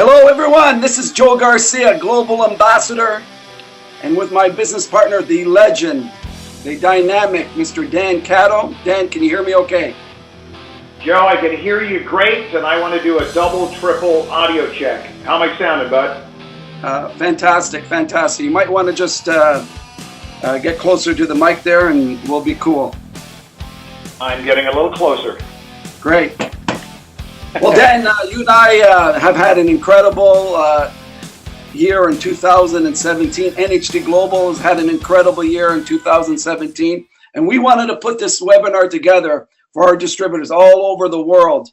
Hello, everyone. This is Joe Garcia, Global Ambassador, and with my business partner, the legend, the dynamic, Mr. Dan Catto. Dan, can you hear me okay? Joe, I can hear you great, and I want to do a double, triple audio check. How am I sounding, bud? Fantastic, fantastic. You might want to just get closer to the mic there, and we'll be cool. I'm getting a little closer. Great. Well, Dan, you and I have had an incredible year in 2017. NHT Global has had an incredible year in 2017. And we wanted to put this webinar together for our distributors all over the world.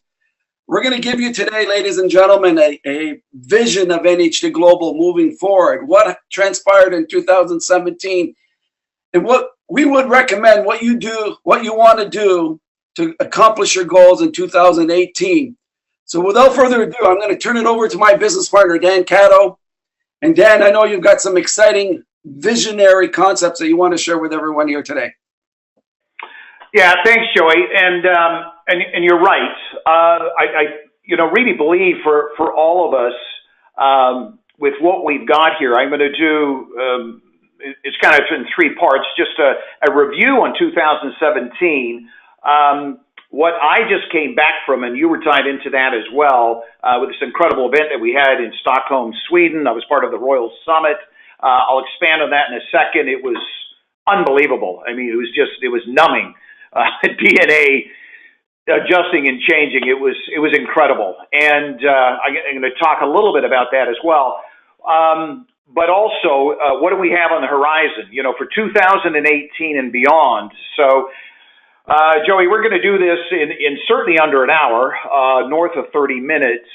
We're going to give you today, ladies and gentlemen, a vision of NHT Global moving forward, what transpired in 2017, and what we would recommend, what you do, what you want to do to accomplish your goals in 2018. So without further ado, I'm going to turn it over to my business partner, Dan Catto. And Dan, I know you've got some exciting visionary concepts that you want to share with everyone here today. Yeah, thanks, Joey. And you're right. I really believe for all of us, with what we've got here, I'm going to do, it's kind of in three parts, just a review on 2017, what I just came back from, and you were tied into that as well, with this incredible event that we had in Stockholm, Sweden. I was part of the Royal Summit. I'll expand on that in a second. It was unbelievable. I mean, it was numbing. DNA adjusting and changing. It was incredible. And I'm going to talk a little bit about that as well. But also, what do we have on the horizon, for 2018 and beyond? So, Joey, we're going to do this in certainly under an hour, north of 30 minutes.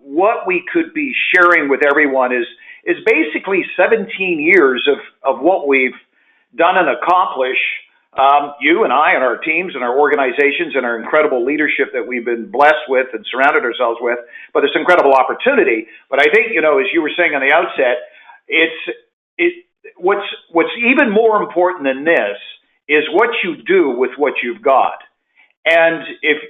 What we could be sharing with everyone is basically 17 years of what we've done and accomplished. You and I and our teams and our organizations and our incredible leadership that we've been blessed with and surrounded ourselves with, but this incredible opportunity. But I think, as you were saying on the outset, what's even more important than this is what you do with what you've got. And if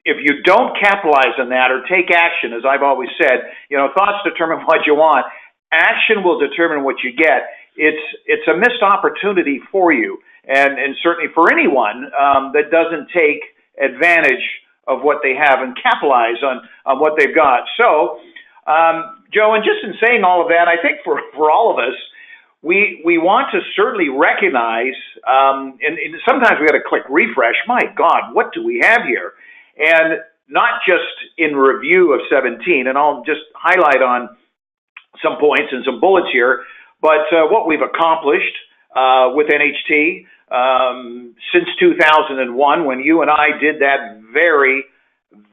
you don't capitalize on that or take action, as I've always said, thoughts determine what you want. Action will determine what you get. It's a missed opportunity for you, and certainly for anyone that doesn't take advantage of what they have and capitalize on what they've got. So, Joe, and just in saying all of that, I think for all of us, we want to certainly recognize, and sometimes we got to click refresh. My God, what do we have here? And not just in review of 17, and I'll just highlight on some points and some bullets here, but what we've accomplished with NHT since 2001, when you and I did that very,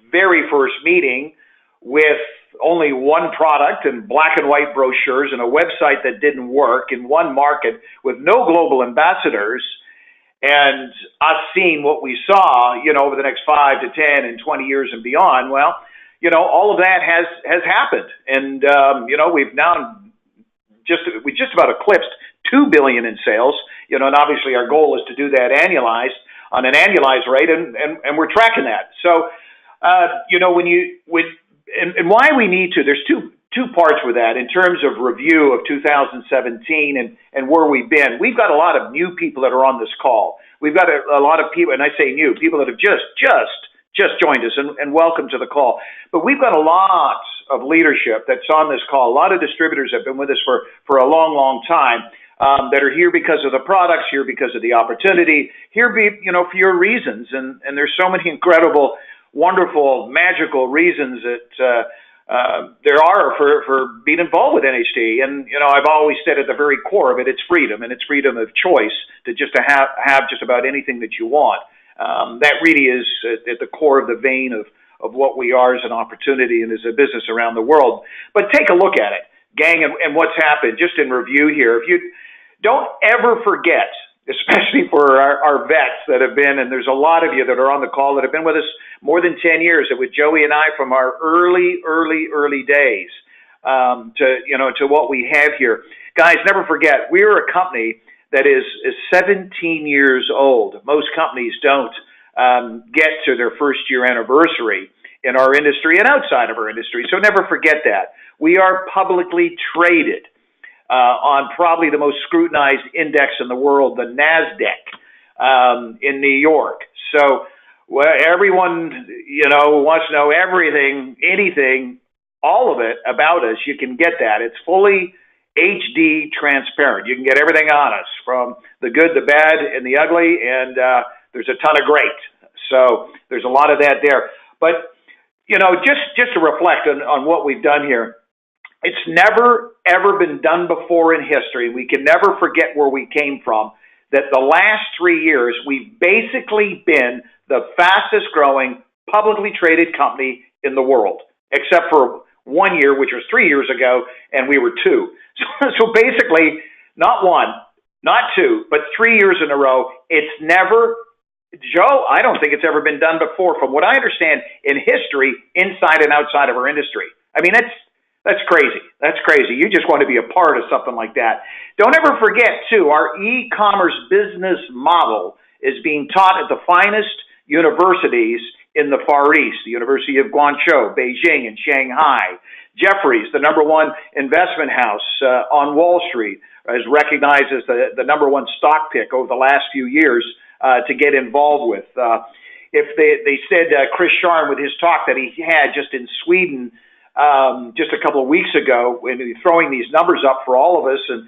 very first meeting with only one product and black and white brochures and a website that didn't work in one market with no global ambassadors, and us seeing what we saw, over the next 5 to 10 and 20 years and beyond. Well, all of that has happened. And, we've now we just about eclipsed $2 billion in sales, and obviously our goal is to do that on an annualized rate, and we're tracking that. So, and why we need to, there's two parts with that in terms of review of 2017 and where we've been. We've got a lot of new people that are on this call. We've got a lot of people, and I say new, people that have just joined us, and welcome to the call. But we've got a lot of leadership that's on this call. A lot of distributors have been with us for a long, long time, that are here because of the products, here because of the opportunity, here for your reasons. And there's so many incredible, wonderful, magical reasons that there are for being involved with NHT. And, I've always said at the very core of it, it's freedom, and it's freedom of choice to have just about anything that you want. That really is at the core of the vein of what we are as an opportunity and as a business around the world. But take a look at it, gang, and what's happened just in review here. If you don't ever forget, especially for our vets that have been, and there's a lot of you that are on the call that have been with us more than 10 years, and with Joey and I from our early days to what we have here. Guys, never forget, we're a company that is 17 years old. Most companies don't get to their first year anniversary in our industry and outside of our industry. So never forget that. We are publicly traded on probably the most scrutinized index in the world, the NASDAQ in New York. So everyone, wants to know everything, anything, all of it about us. You can get that. It's fully HD transparent. You can get everything on us, from the good, the bad, and the ugly, and there's a ton of great. So there's a lot of that there. But, just to reflect on what we've done here, it's never, ever been done before in history. We can never forget where we came from, that the last 3 years, we've basically been the fastest growing publicly traded company in the world, except for 1 year, which was 3 years ago, and we were two. So basically, not one, not two, but 3 years in a row. It's never, Joe, I don't think it's ever been done before, from what I understand, in history, inside and outside of our industry. I mean, that's crazy. That's crazy. You just want to be a part of something like that. Don't ever forget, too, our e-commerce business model is being taught at the finest universities in the Far East, the University of Guangzhou, Beijing, and Shanghai. Jefferies, the number one investment house on Wall Street, is recognized as the number one stock pick over the last few years to get involved with. If they said Chris Sharn, with his talk that he had just in Sweden just a couple of weeks ago, when he was throwing these numbers up for all of us, and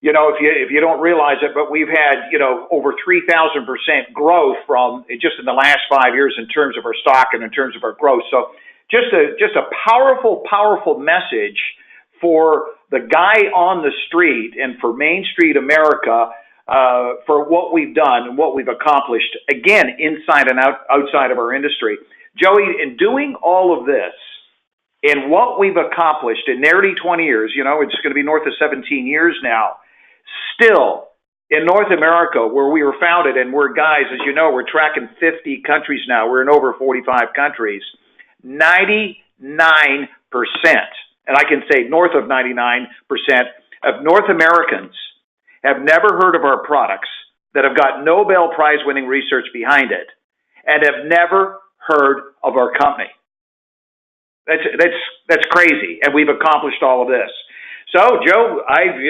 if you don't realize it, but we've had over 3,000% growth from just in the last 5 years in terms of our stock and in terms of our growth. So just a powerful message for the guy on the street and for Main Street America, for what we've done and what we've accomplished, again, inside and outside of our industry. Joey, in doing all of this, in what we've accomplished in nearly 20 years, it's going to be north of 17 years now, still in North America, where we were founded, and we're, guys, as you know, we're tracking 50 countries now. We're in over 45 countries. 99%, and I can say north of 99% of North Americans have never heard of our products, that have got Nobel Prize winning research behind it, and have never heard of our company. That's crazy, and we've accomplished all of this. So, Joe, I've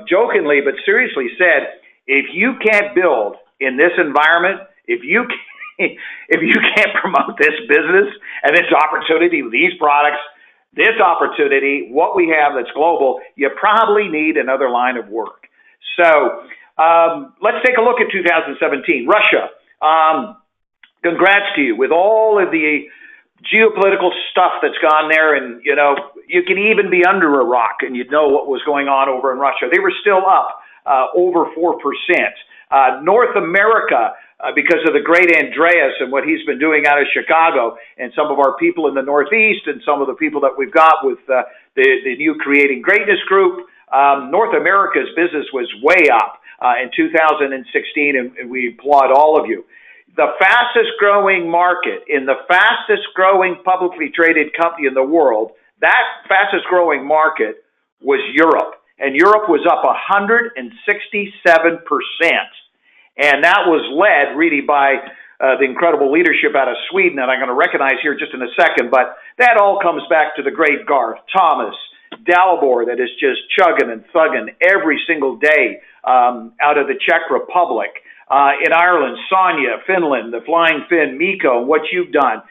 jokingly but seriously said, if you can't build in this environment, if you can't promote this business and this opportunity, these products, this opportunity, what we have that's global, you probably need another line of work. So let's take a look at 2017. Russia, congrats to you with all of the geopolitical stuff that's gone there, and you can even be under a rock and you'd know what was going on over in Russia. They were still up over 4%. North America, because of the great Andreas and what he's been doing out of Chicago, and some of our people in the Northeast, and some of the people that we've got with the new Creating Greatness group, North America's business was way up in 2016, and we applaud all of you. The fastest growing market in the fastest growing publicly traded company in the world, that fastest growing market was Europe. And Europe was up 167%. And that was led really by the incredible leadership out of Sweden that I'm going to recognize here just in a second. But that all comes back to the great Garth Thomas, Dalibor, that is just chugging and thugging every single day out of the Czech Republic. In Ireland, Sonia, Finland, the Flying Finn, Miko, what you've done.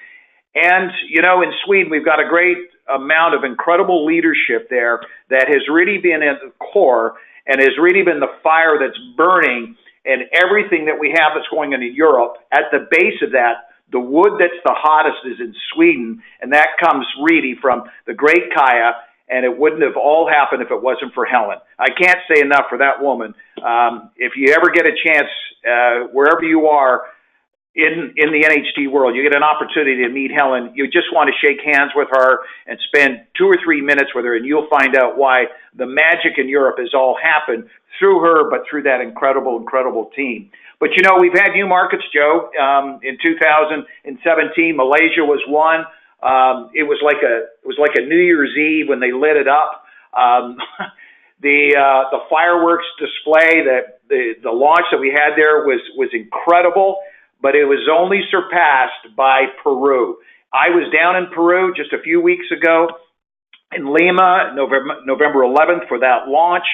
And, in Sweden, we've got a great amount of incredible leadership there that has really been at the core and has really been the fire that's burning, and everything that we have that's going on in Europe. At the base of that, the wood that's the hottest is in Sweden, and that comes really from the great Kaya, and it wouldn't have all happened if it wasn't for Helen. I can't say enough for that woman. If you ever get a chance, wherever you are in the NHT world, you get an opportunity to meet Helen, you just want to shake hands with her and spend 2 or 3 minutes with her, and you'll find out why the magic in Europe has all happened through her, but through that incredible team. But we've had new markets, Joe. In 2017, Malaysia was one. It was like a New Year's Eve when they lit it up. The fireworks display, the launch that we had there was incredible. but it was only surpassed by Peru. I was down in Peru just a few weeks ago in Lima, November 11th for that launch.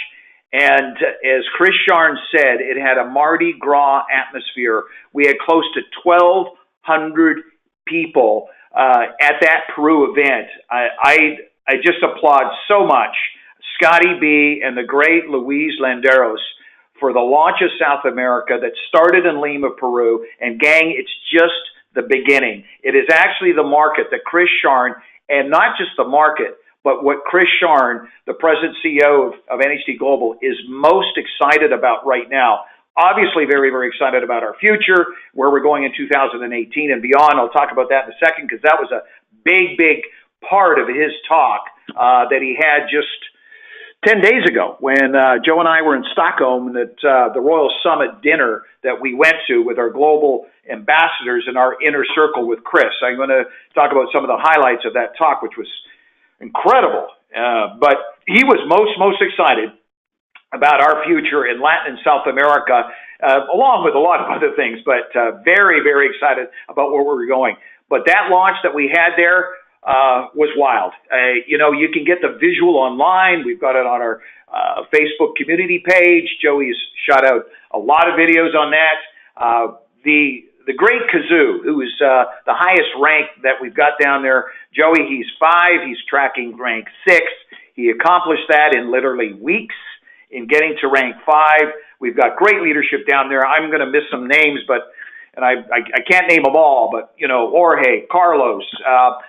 And as Chris Sharn said, it had a Mardi Gras atmosphere. We had close to 1,200 people at that Peru event. I just applaud so much Scotty B and the great Luis Landeros for the launch of South America that started in Lima, Peru. And gang, it's just the beginning. It is actually the market that Chris Sharn, and not just the market, but what Chris Sharn, the president CEO of NHT Global, is most excited about right now. Obviously very, very excited about our future, where we're going in 2018 and beyond. I'll talk about that in a second, because that was a big, big part of his talk that he had just 10 days ago when Joe and I were in Stockholm at the Royal Summit dinner that we went to with our global ambassadors in our inner circle with Chris. I'm going to talk about some of the highlights of that talk, which was incredible. But he was most excited about our future in Latin and South America, along with a lot of other things, but very, very excited about where we're going. But that launch that we had there was wild. You can get the visual online. We've got it on our Facebook community page. Joey's shot out a lot of videos on that. The great Kazoo, who is the highest rank that we've got down there. Joey, he's 5. He's tracking rank 6. He accomplished that in literally weeks in getting to rank 5. We've got great leadership down there. I'm going to miss some names, and I can't name them all, but, Jorge, Carlos.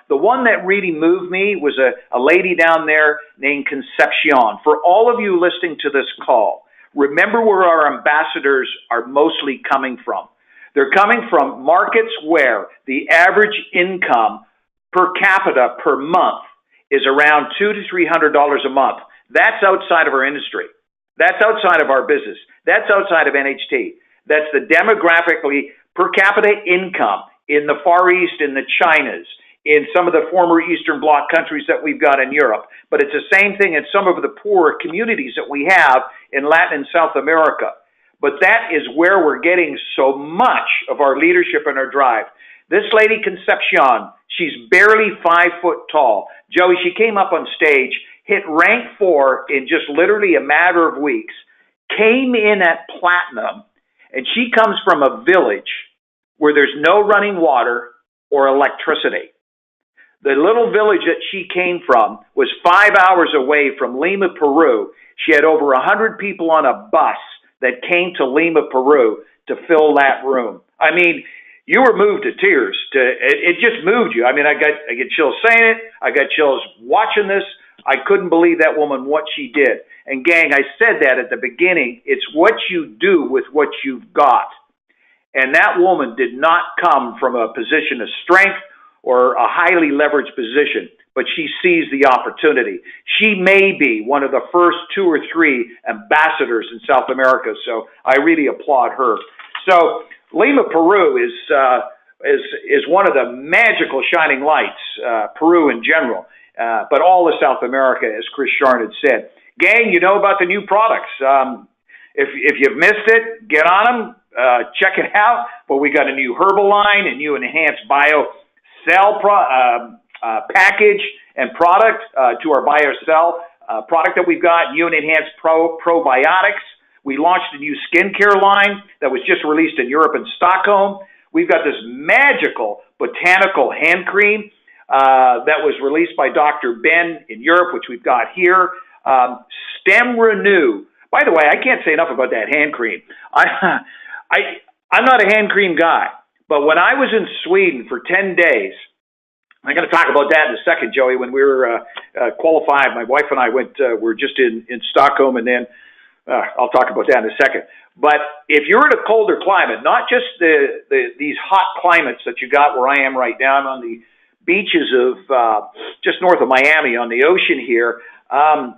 The one that really moved me was a lady down there named Concepcion. For all of you listening to this call, remember where our ambassadors are mostly coming from. They're coming from markets where the average income per capita per month is around $200 to $300 a month. That's outside of our industry. That's outside of our business. That's outside of NHT. That's the demographically per capita income in the Far East, in the Chinas, in some of the former Eastern Bloc countries that we've got in Europe. But it's the same thing in some of the poorer communities that we have in Latin and South America. But that is where we're getting so much of our leadership and our drive. This lady, Concepcion, she's barely 5 foot tall. Joey, she came up on stage, hit rank 4 in just literally a matter of weeks, came in at platinum, and she comes from a village where there's no running water or electricity. The little village that she came from was 5 hours away from Lima, Peru. She had over 100 people on a bus that came to Lima, Peru to fill that room. I mean, you were moved to tears. It just moved you. I mean, I get chills saying it. I got chills watching this. I couldn't believe that woman, what she did. And gang, I said that at the beginning. It's what you do with what you've got. And that woman did not come from a position of strength or a highly leveraged position, but she sees the opportunity. She may be one of the first 2 or 3 ambassadors in South America, so I really applaud her. So Lima, Peru is one of the magical shining lights, Peru in general, but all of South America, as Chris Sharn had said. Gang, you know about the new products. If you've missed it, get on them, check it out. But we got a new herbal line, a new enhanced bio cell package and product to our BioCell product that we've got, new and enhanced probiotics. We launched a new skincare line that was just released in Europe and Stockholm. We've got this magical botanical hand cream that was released by Dr. Ben in Europe, which we've got here. Stem Renew. By the way, I can't say enough about that hand cream. I'm not a hand cream guy, but when I was in Sweden for 10 days, I'm going to talk about that in a second, Joey. When we were qualified, my wife and I we're just in Stockholm, and then I'll talk about that in a second. But if you're in a colder climate, not just these hot climates that you got where I am right now, I'm on the beaches of just north of Miami on the ocean here,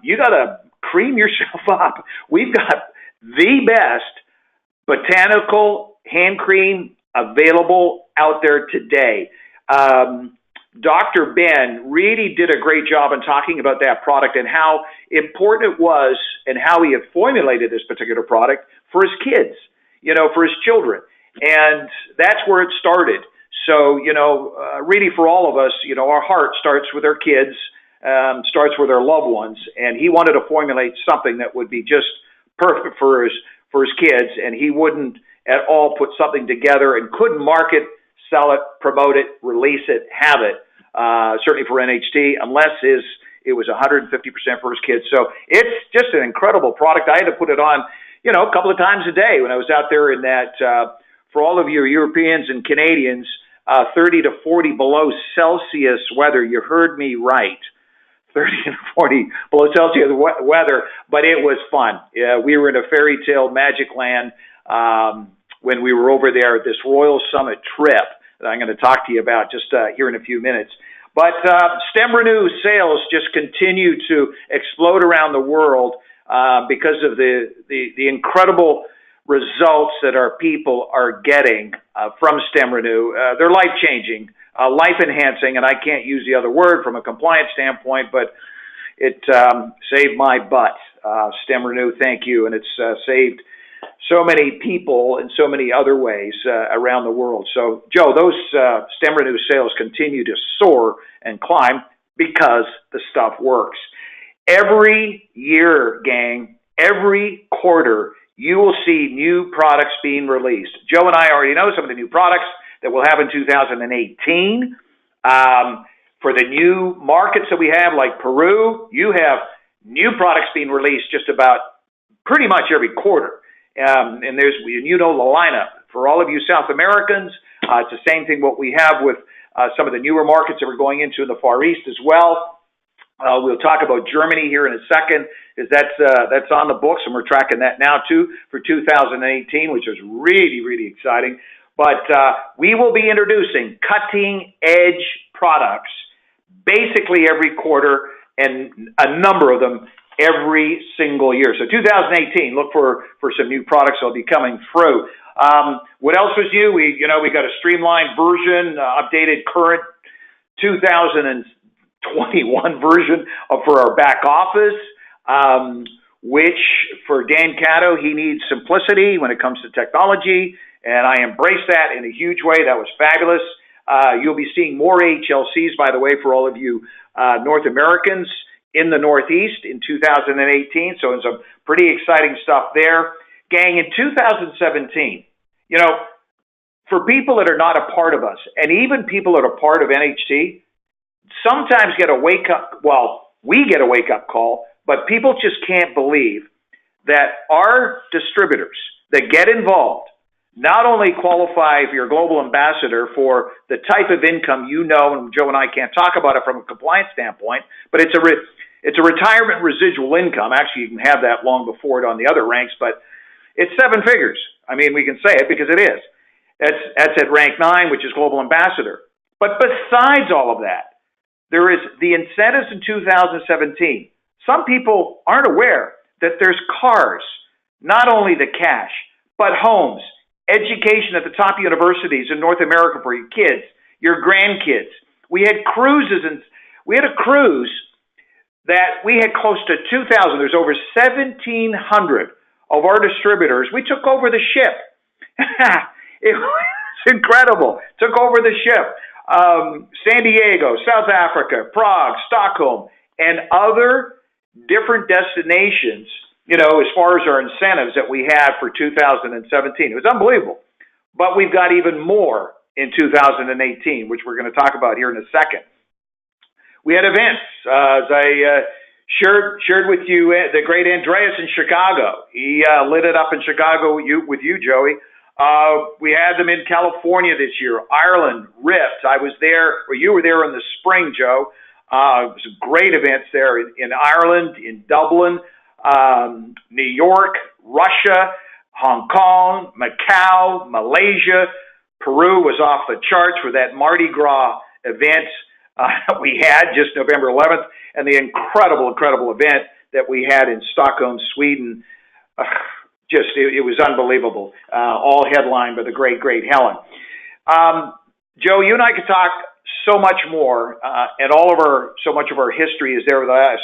you got to cream yourself up. We've got the best botanical hand cream available out there today. Dr. Ben really did a great job in talking about that product and how important it was and how he had formulated this particular product for his kids, for his children. And that's where it started. So, really for all of us, our heart starts with our kids, starts with our loved ones. And he wanted to formulate something that would be just perfect for his kids. And he wouldn't at all put something together and couldn't market, sell it, promote it, release it, have it, certainly for NHT, unless it was 150% for his kids. So it's just an incredible product. I had to put it on, a couple of times a day when I was out there in that, for all of you Europeans and Canadians, 30 to 40 below Celsius weather. You heard me right. 30 to 40 below Celsius weather, but it was fun. We were in a fairy tale magic land when we were over there at this Royal Summit trip that I'm going to talk to you about just here in a few minutes. But Stem Renew sales just continue to explode around the world because of the incredible results that our people are getting from Stem Renew. They're life-changing, life-enhancing, and I can't use the other word from a compliance standpoint, but it saved my butt. Stem Renew, thank you, and it's saved so many people in so many other ways around the world. So, Joe, those Stem Renew sales continue to soar and climb because the stuff works. Every year, gang, every quarter, you will see new products being released. Joe and I already know some of the new products that we'll have in 2018. For the new markets that we have, like Peru, you have new products being released just about pretty much every quarter. And the lineup. For all of you South Americans, it's the same thing what we have with some of the newer markets that we're going into in the Far East as well. We'll talk about Germany here in a second, because that's on the books, and we're tracking that now too for 2018, which is really, really exciting. But we will be introducing cutting-edge products basically every quarter, and a number of them every single year. So 2018, look for some new products that'll be coming through. What else was new? We got a streamlined version, updated current 2021 version for our back office, which for Dan Cato, he needs simplicity when it comes to technology, and I embrace that in a huge way. That was fabulous. You'll be seeing more HLCs, by the way, for all of you North Americans in the Northeast in 2018. So it's some pretty exciting stuff there. Gang, in 2017, for people that are not a part of us, and even people that are part of NHT, sometimes we get a wake-up call, but people just can't believe that our distributors that get involved not only qualify for your global ambassador for the type of income and Joe and I can't talk about it from a compliance standpoint, but it's a retirement residual income. Actually, you can have that long before it on the other ranks, but it's 7 figures. I mean, we can say it because it is. That's at rank 9, which is global ambassador. But besides all of that, there is the incentives in 2017. Some people aren't aware that there's cars, not only the cash, but homes, education at the top universities in North America for your kids, your grandkids. We had cruises, and we had a cruise that we had close to 2,000. There's over 1,700 of our distributors. We took over the ship. It was incredible. Took over the ship. San Diego, South Africa, Prague, Stockholm, and other different destinations, as far as our incentives that we had for 2017. It was unbelievable. But we've got even more in 2018, which we're going to talk about here in a second. We had events, as I shared with you, the great Andreas in Chicago. He lit it up in Chicago with you, Joey. We had them in California this year. Ireland, ripped. I was there, or you were there in the spring, Joe. It was great events there in Ireland, in Dublin, New York, Russia, Hong Kong, Macau, Malaysia. Peru was off the charts for that Mardi Gras event we had just November 11th, and the incredible event that we had in Stockholm, Sweden. It was unbelievable. All headlined by the great Helen. Joe, you and I could talk so much more, and so much of our history is there over the last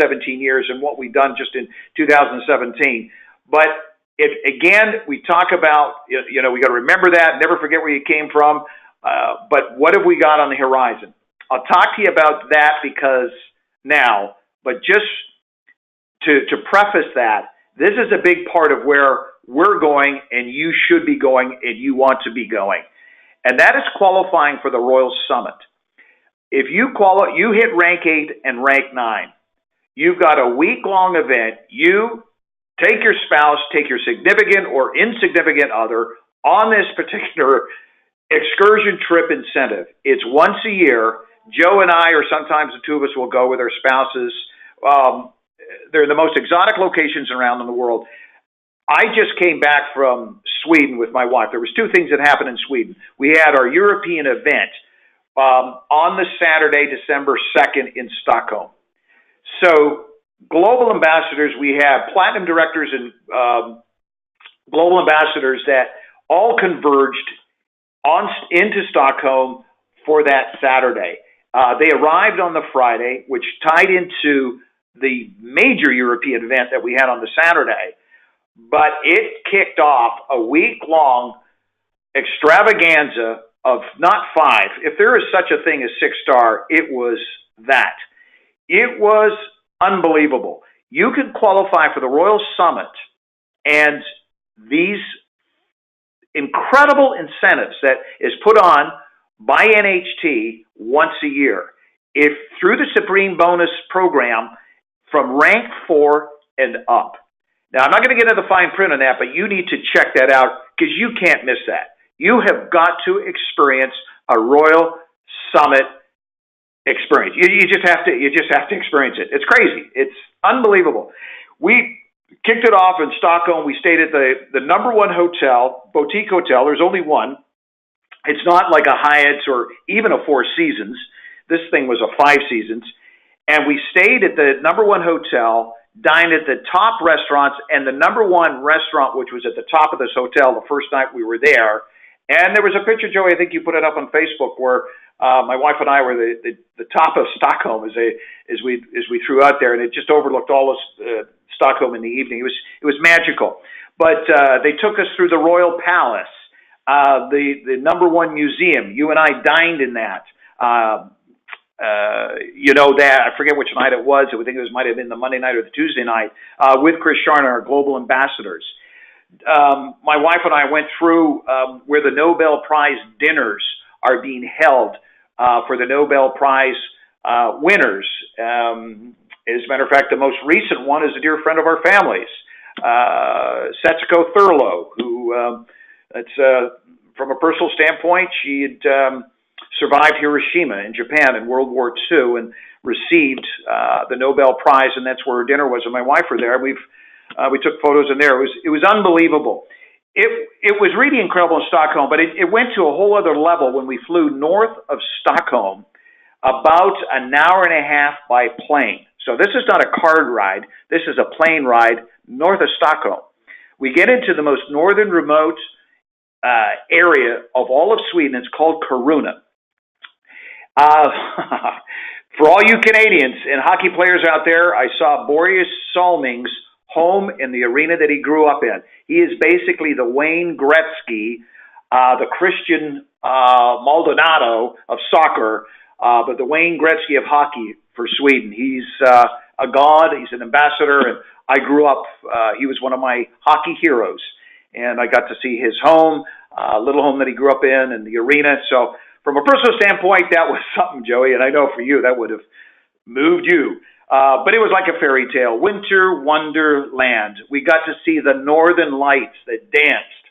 17 years and what we've done just in 2017. But Again, we talk about, we got to remember that, never forget where you came from. But what have we got on the horizon? I'll talk to you about that but just to preface that, this is a big part of where we're going, and you should be going, and you want to be going. And that is qualifying for the Royal Summit. If you hit rank 8 and rank 9. You've got a week-long event. You take your spouse, take your significant or insignificant other on this particular excursion trip incentive. It's once a year. Joe and I, or sometimes the two of us, will go with our spouses. They're the most exotic locations around in the world. I just came back from Sweden with my wife. There was two things that happened in Sweden. We had our European event on the Saturday, December 2nd in Stockholm. So global ambassadors, we have platinum directors and global ambassadors that all converged into Stockholm for that Saturday. They arrived on the Friday, which tied into the major European event that we had on the Saturday. But it kicked off a week-long extravaganza of not 5. If there is such a thing as 6-star, it was that. It was unbelievable. You can qualify for the Royal Summit and these incredible incentives that is put on by NHT once a year. If through the Supreme Bonus program from rank 4 and up. Now, I'm not going to get into the fine print on that, but you need to check that out because you can't miss that. You have got to experience a Royal Summit experience. You just have to experience it. It's crazy. It's unbelievable. We kicked it off in Stockholm. We stayed at the number one hotel, boutique hotel. There's only one. It's not like a Hyatt or even a Four Seasons. This thing was a 5 Seasons. And we stayed at the number one hotel, dined at the top restaurants, and the number one restaurant, which was at the top of this hotel the first night we were there. And there was a picture, Joey, I think you put it up on Facebook, where my wife and I were the top of Stockholm as we threw out there, and it just overlooked all of Stockholm in the evening. It was magical. But they took us through the Royal Palace, the number one museum. You and I dined in that. That I forget which night it was. I think it might have been the Monday night or the Tuesday night with Chris Sharna, our global ambassadors. My wife and I went through where the Nobel Prize dinners are being held for the Nobel Prize winners. As a matter of fact, the most recent one is a dear friend of our family's, Setsuko Thurlow, who, from a personal standpoint, she had survived Hiroshima in Japan in World War II and received the Nobel Prize, and that's where her dinner was. And my wife were there. We took photos in there. It was unbelievable. It was really incredible in Stockholm, but it went to a whole other level when we flew north of Stockholm, about an hour and a half by plane. So this is not a car ride. This is a plane ride north of Stockholm. We get into the most northern remote area of all of Sweden. It's called Kiruna. For all you Canadians and hockey players out there, I saw Boris Salming's home in the arena that he grew up in. He is basically the Wayne Gretzky, the Christian Maldonado of soccer, but the Wayne Gretzky of hockey for Sweden. He's a god. He's an ambassador, and I grew up. He was one of my hockey heroes, and I got to see his home, little home that he grew up in the arena. So from a personal standpoint, that was something, Joey, and I know for you that would have moved you. But it was like a fairy tale, winter wonderland. We got to see the northern lights that danced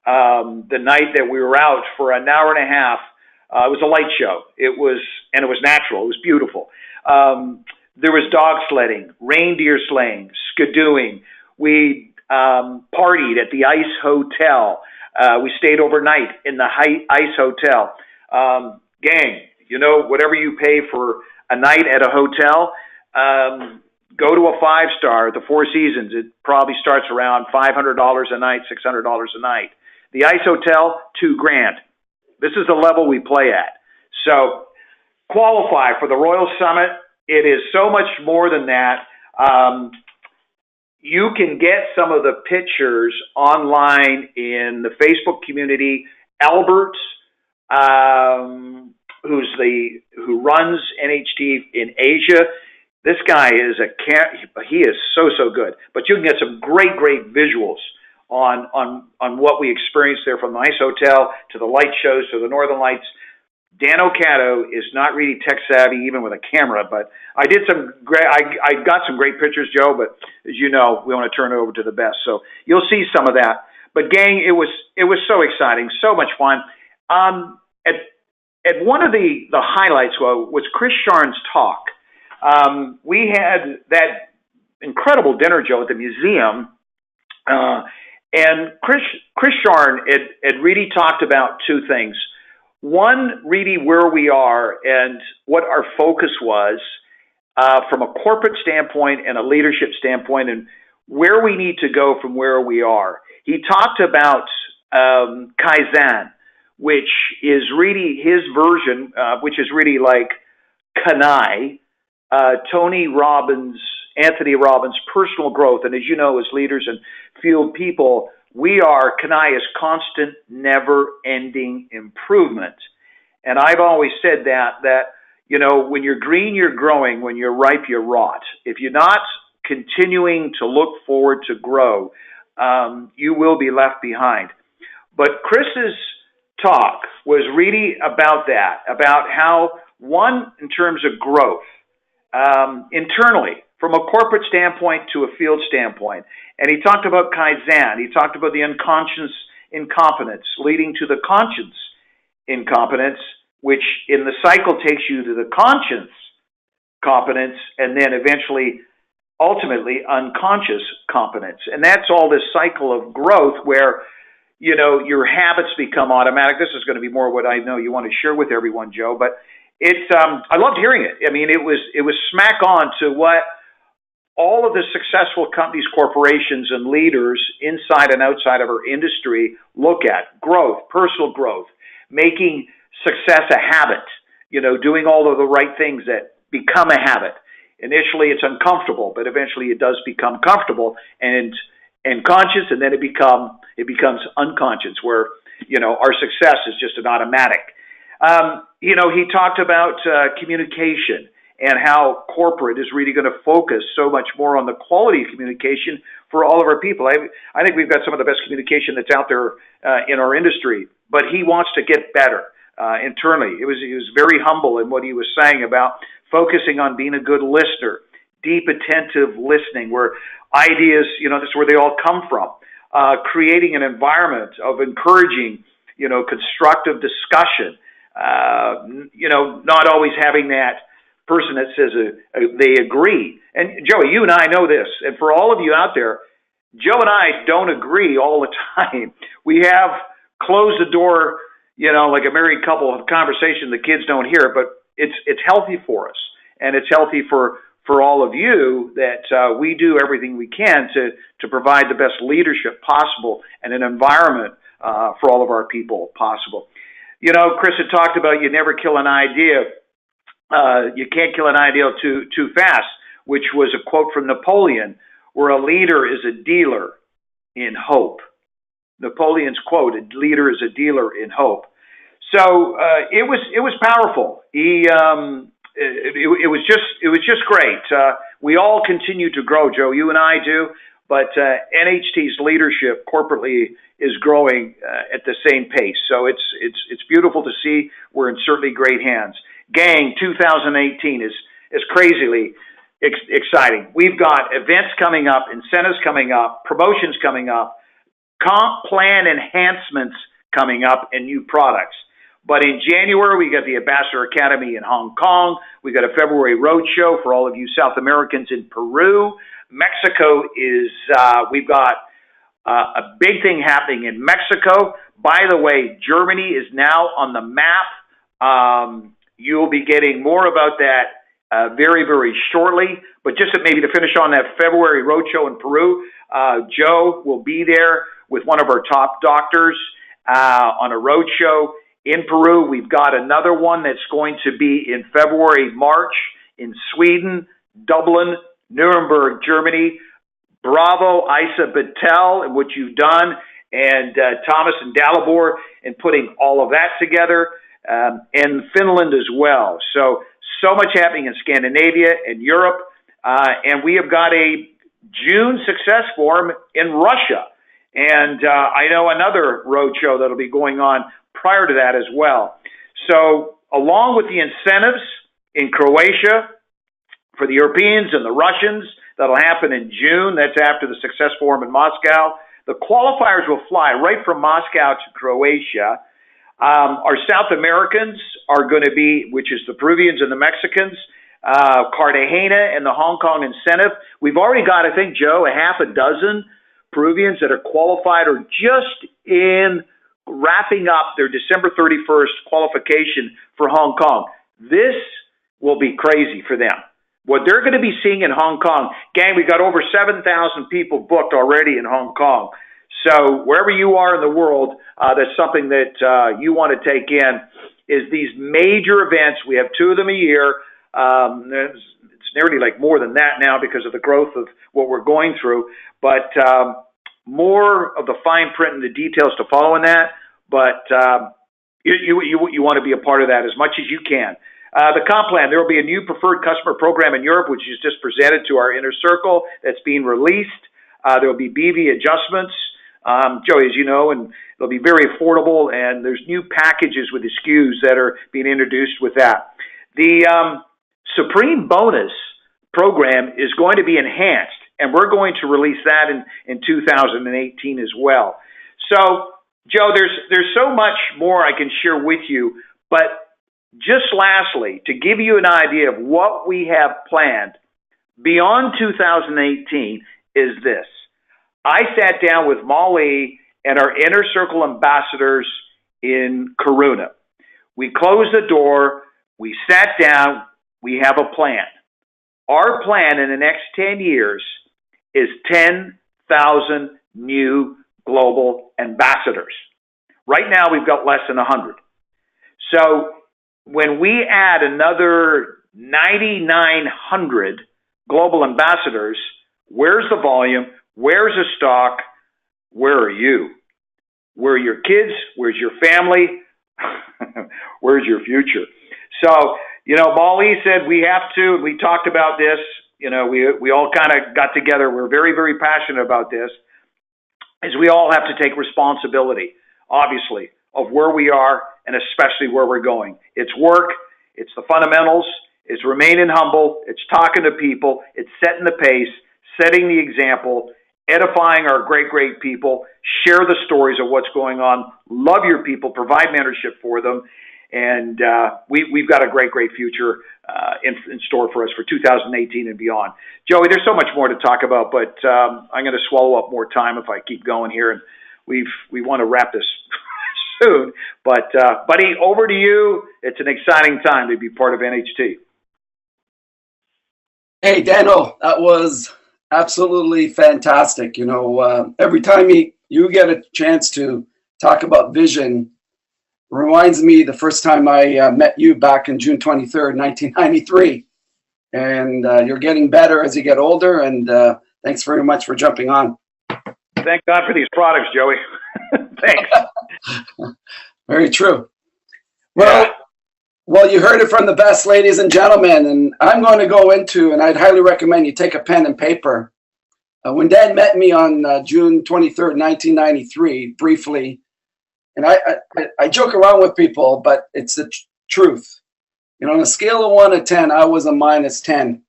the night that we were out for an hour and a half. It was a light show. It was natural. It was beautiful. There was dog sledding, reindeer sleighing, skidooing. We partied at the Ice Hotel. We stayed overnight in the Ice Hotel. Gang, whatever you pay for a night at a hotel, go to a 5-star, the Four Seasons. It probably starts around $500 a night, $600 a night. The Ice Hotel, $2,000. This is the level we play at. So qualify for the Royal Summit. It is so much more than that. you can get some of the pictures online in the Facebook community. Albert, who runs NHT in Asia, this guy is he is so good. But you can get some great visuals on what we experienced there, from the nice hotel to the light shows to the Northern Lights. Dan Ocado is not really tech savvy, even with a camera, but I got some great pictures, Joe, but as you know, we want to turn it over to the best. So you'll see some of that. But gang, it was so exciting, so much fun. At one of the highlights was Chris Sharn's talk. We had that incredible dinner, Joe, at the museum, and Chris Sharn had really talked about two things. One, really where we are and what our focus was from a corporate standpoint and a leadership standpoint, and where we need to go from where we are. He talked about Kaizen, which is really his version, which is really like Kanai, Anthony Robbins' personal growth. And as you know, as leaders and field people, Kanai is constant, never-ending improvement. And I've always said that, when you're green, you're growing. When you're ripe, you're rot. If you're not continuing to look forward to grow, you will be left behind. But Chris's talk was really about that, about how, one, in terms of growth, internally, from a corporate standpoint to a field standpoint. And he talked about Kaizen. He talked about the unconscious incompetence leading to the conscious incompetence, which in the cycle takes you to the conscious competence, and then eventually, ultimately, unconscious competence. And that's all this cycle of growth where, your habits become automatic. This is going to be more what I know you want to share with everyone, Joe, but I loved hearing it. I mean, it was smack on to what all of the successful companies, corporations, and leaders inside and outside of our industry look at: growth, personal growth, making success a habit, doing all of the right things that become a habit. Initially, it's uncomfortable, but eventually it does become comfortable and conscious, and then it becomes unconscious, where, our success is just an automatic. He talked about communication and how corporate is really going to focus so much more on the quality of communication for all of our people. I think we've got some of the best communication that's out there in our industry, but he wants to get better internally. He was very humble in what he was saying about focusing on being a good listener, deep, attentive listening, where ideas, this is where they all come from, creating an environment of encouraging, constructive discussion, not always having that person that says they agree. And Joey, you and I know this, and for all of you out there, Joe and I don't agree all the time. We have closed the door, like a married couple have conversation, the kids don't hear it, but it's healthy for us, and it's healthy for all of you that we do everything we can to provide the best leadership possible and an environment for all of our people possible. Chris had talked about you never kill an idea. You can't kill an idea too fast, which was a quote from Napoleon, where a leader is a dealer in hope. Napoleon's quote: "A leader is a dealer in hope." So it was powerful. It was just great. We all continue to grow, Joe. You and I do, but NHT's leadership corporately is growing at the same pace. So it's beautiful to see. We're in certainly great hands. Gang, 2018 is crazily exciting. We've got events coming up, incentives coming up, promotions coming up, comp plan enhancements coming up, and new products. But in January, we got the Ambassador Academy in Hong Kong. We got a February roadshow for all of you South Americans in Peru. Mexico is, we've got a big thing happening in Mexico. By the way, Germany is now on the map. You'll be getting more about that very, very shortly. But just maybe to finish on that February roadshow in Peru, Joe will be there with one of our top doctors on a roadshow in Peru. We've got another one that's going to be in February, March in Sweden, Dublin, Nuremberg, Germany. bravo, Isa Patel, and what you've done, and Thomas and Dalibor in putting all of that together, and Finland as well. So much happening in Scandinavia and Europe, and we have got a June success forum in Russia. And I know another roadshow that'll be going on prior to that as well. So along with the incentives in Croatia for the Europeans and the Russians, that'll happen in June. That's after the Success Forum in Moscow. The qualifiers will fly right from Moscow to Croatia. Our South Americans are going to be, which is the Peruvians and the Mexicans, Cartagena and the Hong Kong incentive. We've already got, I think, Joe, a half a dozen Peruvians that are qualified or just in wrapping up their December 31st qualification for Hong Kong. This will be crazy for them. What they're going to be seeing in Hong Kong, gang, we got over 7,000 people booked already in Hong Kong. So wherever you are in the world, that's something that you want to take in, is these major events. We have 2 of them a year. It's nearly like more than that now because of the growth of what we're going through. But more of the fine print and the details to follow in that. But you want to be a part of that as much as you can. The comp plan, there will be a new preferred customer program in Europe, which is just presented to our inner circle that's being released. There will be BV adjustments, Joey, as you know, and they'll be very affordable. And there's new packages with the SKUs that are being introduced with that. The Supreme Bonus program is going to be enhanced, and we're going to release that in 2018 as well. So, Joe, there's so much more I can share with you, but just lastly, to give you an idea of what we have planned beyond 2018 is this. I sat down with Molly and our inner circle ambassadors in Coruna. We closed the door. We sat down. We have a plan. Our plan in the next 10 years is 10,000 new global ambassadors. Right now, we've got less than 100. So when we add another 9,900 global ambassadors, where's the volume? Where's the stock? Where are you? Where are your kids? Where's your family? Where's your future? So, Molly said we have to, we talked about this, we all kind of got together. We're very, very passionate about this, is we all have to take responsibility, obviously, of where we are and especially where we're going. It's work, it's the fundamentals, it's remaining humble, it's talking to people, it's setting the pace, setting the example, edifying our great, great people, share the stories of what's going on, love your people, provide mentorship for them, and we've got a great, great future in store for us for 2018 and beyond. Joey, there's so much more to talk about, but I'm going to swallow up more time if I keep going here, and we want to wrap this soon. But, buddy, over to you. It's an exciting time to be part of NHT. Hey, Daniel, that was absolutely fantastic. Every time you get a chance to talk about vision, reminds me the first time I met you back in June 23rd, 1993. And you're getting better as you get older. And thanks very much for jumping on. Thank God for these products, Joey. Thanks. Very true. Well, you heard it from the best, ladies and gentlemen. And I'm going to go into, and I'd highly recommend you take a pen and paper. When Dan met me on June 23rd, 1993, briefly, and I joke around with people, but it's the truth. On a scale of 1 to 10, I was a -10.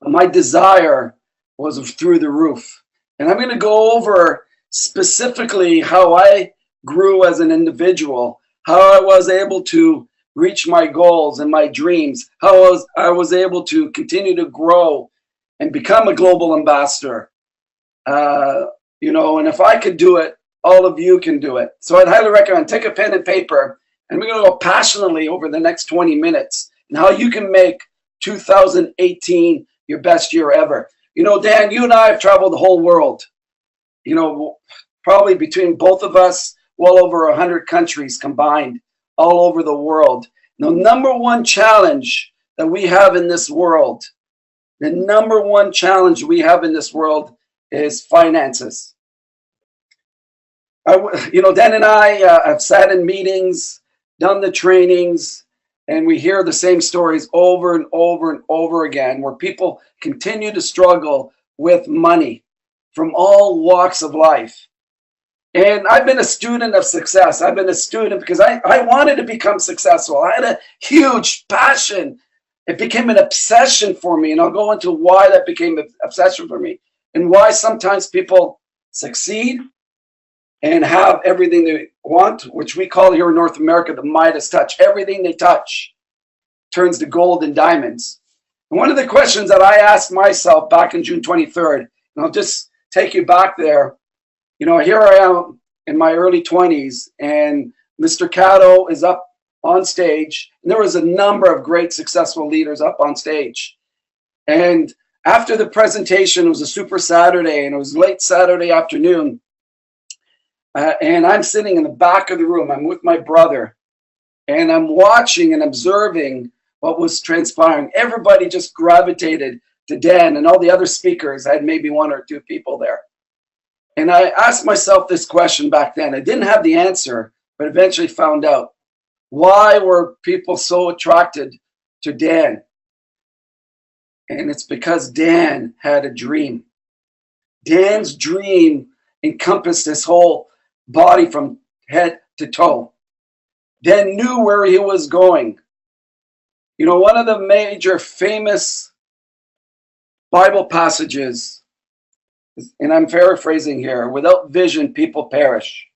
My desire was through the roof. And I'm going to go over specifically how I grew as an individual, how I was able to reach my goals and my dreams, how I was able to continue to grow and become a global ambassador. And if I could do it, all of you can do it. So I'd highly recommend take a pen and paper, and we're going to go passionately over the next 20 minutes and how you can make 2018 your best year ever. Dan, you and I have traveled the whole world. Probably between both of us, well over 100 countries combined, all over the world. The number one challenge that we have in this world The number one challenge we have in this world is finances. Dan and I have sat in meetings, done the trainings, and we hear the same stories over and over and over again where people continue to struggle with money from all walks of life. And I've been a student of success. I've been a student because I wanted to become successful. I had a huge passion. It became an obsession for me. And I'll go into why that became an obsession for me and why sometimes people succeed and have everything they want, which we call here in North America the Midas touch. Everything they touch turns to gold and diamonds. And one of the questions that I asked myself back in June 23rd, and I'll just take you back there. Here I am in my early 20s, and Mr. Cato is up on stage, and there was a number of great successful leaders up on stage. And after the presentation, it was a Super Saturday, and it was late Saturday afternoon, and I'm sitting in the back of the room. I'm with my brother, and I'm watching and observing what was transpiring. Everybody just gravitated to Dan, and all the other speakers had maybe one or two people there. And I asked myself this question back then. I didn't have the answer, but eventually found out. Why were people so attracted to Dan? And it's because Dan had a dream. Dan's dream encompassed his whole body from head to toe. Dan knew where he was going. One of the major famous Bible passages, and I'm paraphrasing here, without vision, people perish.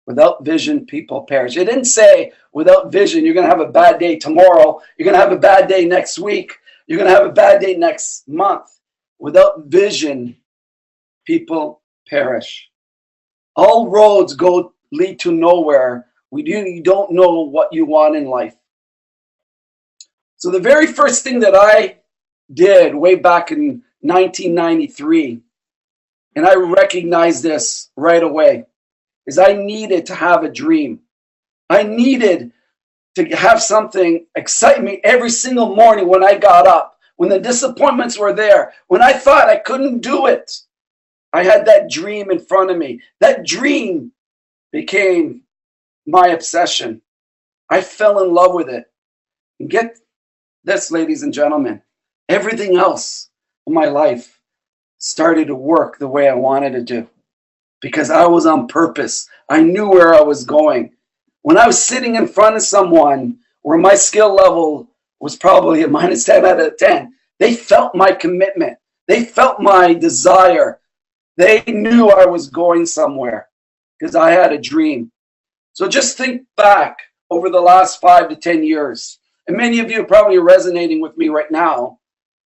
Without vision, people perish. It didn't say without vision, you're going to have a bad day tomorrow. You're going to have a bad day next week. You're going to have a bad day next month. Without vision, people perish. All roads lead to nowhere. You don't know what you want in life. So the very first thing that I did way back in 1993, and I recognized this right away, is I needed to have a dream. I needed to have something excite me every single morning when I got up, when the disappointments were there, when I thought I couldn't do it. I had that dream in front of me. That dream became my obsession. I fell in love with it. And get this, ladies and gentlemen, everything else in my life started to work the way I wanted to do because I was on purpose. I knew where I was going. When I was sitting in front of someone where my skill level was probably a minus 10 out of 10, they felt my commitment. They felt my desire. They knew I was going somewhere because I had a dream. So just think back over the last 5 to 10 years. And many of you are probably resonating with me right now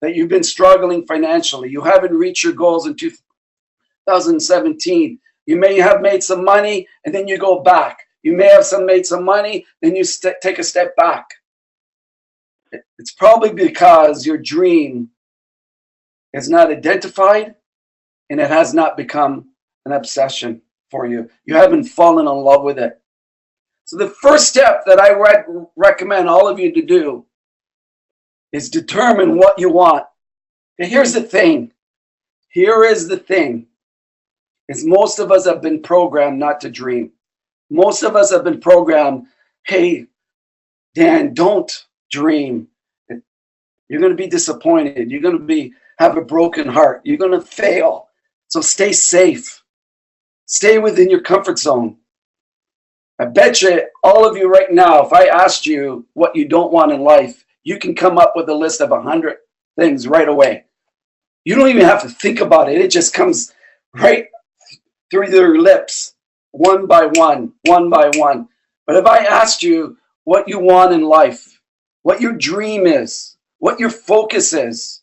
that you've been struggling financially. You haven't reached your goals in 2017. You may have made some money and then you go back. You may have made some money, then you take a step back. It's probably because your dream is not identified and it has not become an obsession for you. You haven't fallen in love with it. So the first step that I recommend all of you to do is determine what you want. And here's the thing. Here is the thing. Is most of us have been programmed not to dream. Most of us have been programmed, hey, Dan, don't dream. You're going to be disappointed. You're going to have a broken heart. You're going to fail. So stay safe. Stay within your comfort zone. I bet you, all of you right now, if I asked you what you don't want in life, you can come up with a list of 100 things right away. You don't even have to think about it. It just comes right through your lips, one by one, one by one. But if I asked you what you want in life, what your dream is, what your focus is,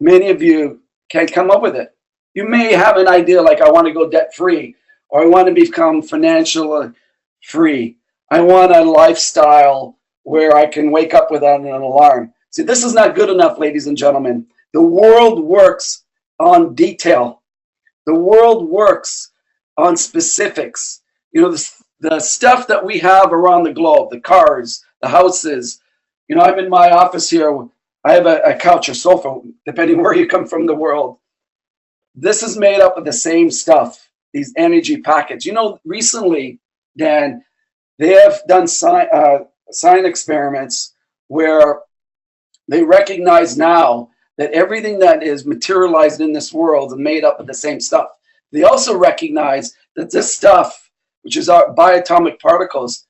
many of you can't come up with it. You may have an idea like, I want to go debt-free, or I want to become financially free. I want a lifestyle where I can wake up without an alarm. See, this is not good enough, ladies and gentlemen. The world works on detail. The world works on specifics. The stuff that we have around the globe, the cars, the houses. I'm in my office here I have a couch or sofa, depending where you come from in the world. This is made up of the same stuff, these energy packets. Recently, Dan, they have done science experiments where they recognize now that everything that is materialized in this world is made up of the same stuff. They also recognize that this stuff, which is our biatomic particles,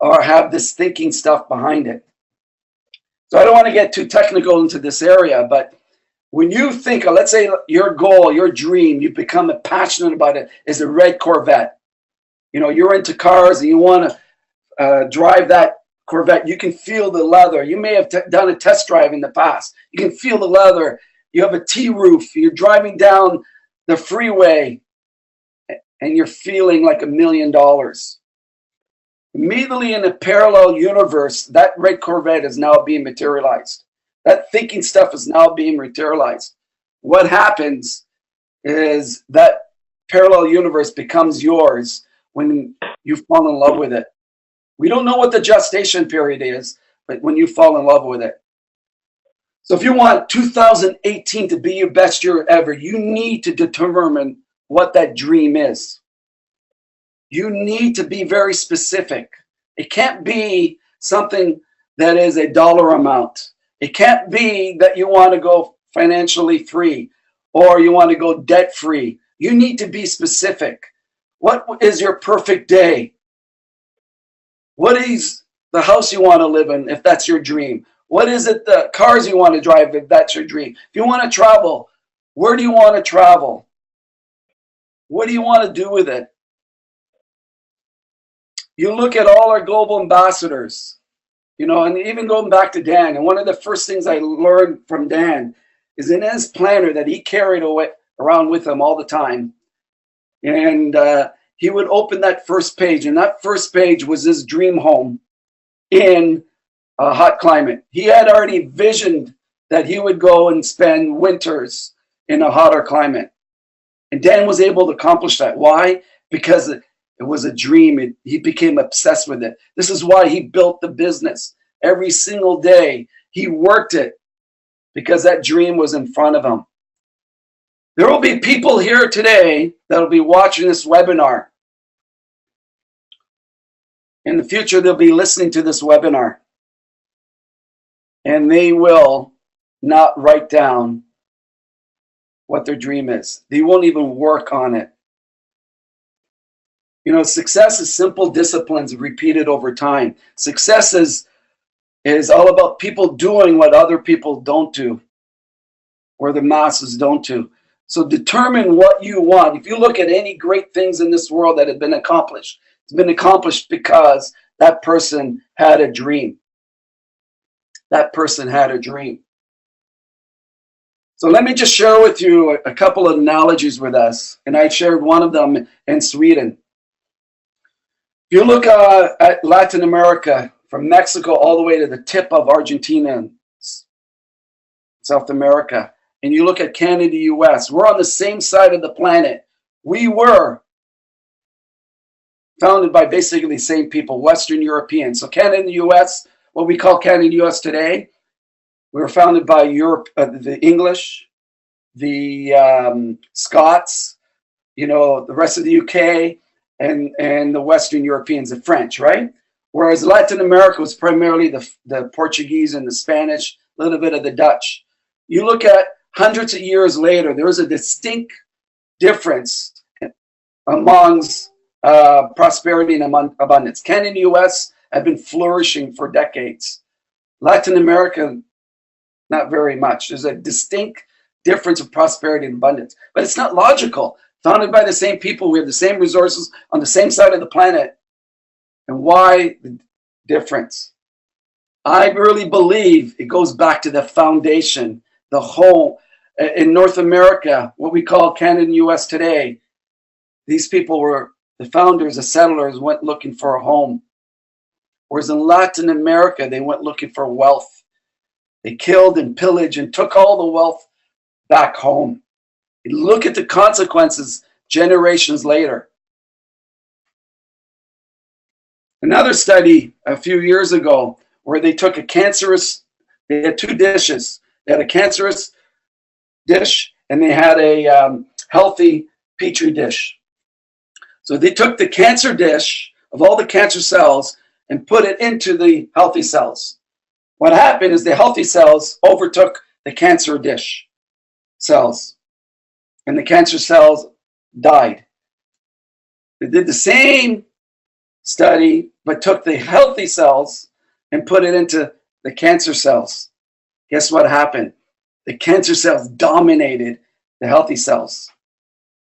have this thinking stuff behind it. So I don't want to get too technical into this area, but when you think of, let's say your goal, your dream, you become passionate about it, is a red Corvette. You're into cars and you want to drive that Corvette. You can feel the leather. You may have done a test drive in the past. You can feel the leather. You have a T-roof. You're driving down the freeway and you're feeling like $1 million. Immediately in a parallel universe, that red Corvette is now being materialized. That thinking stuff is now being materialized. What happens is that parallel universe becomes yours when you fall in love with it. We don't know what the gestation period is, but when you fall in love with it. So if you want 2018 to be your best year ever, you need to determine what that dream is. You need to be very specific. It can't be something that is a dollar amount. It can't be that you want to go financially free or you want to go debt free. You need to be specific. What is your perfect day? What is the house you want to live in if that's your dream? What is it, the cars you want to drive if that's your dream? If you want to travel, where do you want to travel? What do you want to do with it? You look at all our global ambassadors, and even going back to Dan, and one of the first things I learned from Dan is in his planner that he carried around with him all the time. And he would open that first page, and that first page was his dream home in a hot climate. He had already visioned that he would go and spend winters in a hotter climate. And Dan was able to accomplish that. Why? Because it was a dream. He became obsessed with it. This is why he built the business. Every single day, he worked it because that dream was in front of him. There will be people here today that will be watching this webinar. In the future, they'll be listening to this webinar. And they will not write down what their dream is. They won't even work on it. Success is simple disciplines repeated over time. Success is all about people doing what other people don't do, or the masses don't do. So determine what you want. If you look at any great things in this world that have been accomplished, it's been accomplished because that person had a dream. That person had a dream. So let me just share with you a couple of analogies with us. And I shared one of them in Sweden. If you look at Latin America, from Mexico all the way to the tip of Argentina and South America, and you look at Canada, US, we're on the same side of the planet. We were founded by basically the same people, Western Europeans. So Canada and the US, what we call Canada and US today, we were founded by Europe, the English, the Scots, the rest of the UK, and the Western Europeans, the French, right? Whereas Latin America was primarily the Portuguese and the Spanish, a little bit of the Dutch. You look at hundreds of years later, there was a distinct difference amongst prosperity and abundance. Canada and the US have been flourishing for decades. Latin America, not very much. There's a distinct difference of prosperity and abundance. But it's not logical. Founded by the same people, we have the same resources on the same side of the planet. And why the difference? I really believe it goes back to the foundation, the whole. In North America, what we call Canada and US today, these people were, the founders, the settlers, went looking for a home. Whereas in Latin America, they went looking for wealth. They killed and pillaged and took all the wealth back home. Look at the consequences generations later. Another study a few years ago where they took a cancerous They had two dishes. They had a cancerous dish and they had a healthy petri dish. So they took the cancer dish of all the cancer cells and put it into the healthy cells. What happened is the healthy cells overtook the cancer dish cells, and the cancer cells died. They did the same study, but took the healthy cells and put it into the cancer cells. Guess what happened? The cancer cells dominated the healthy cells.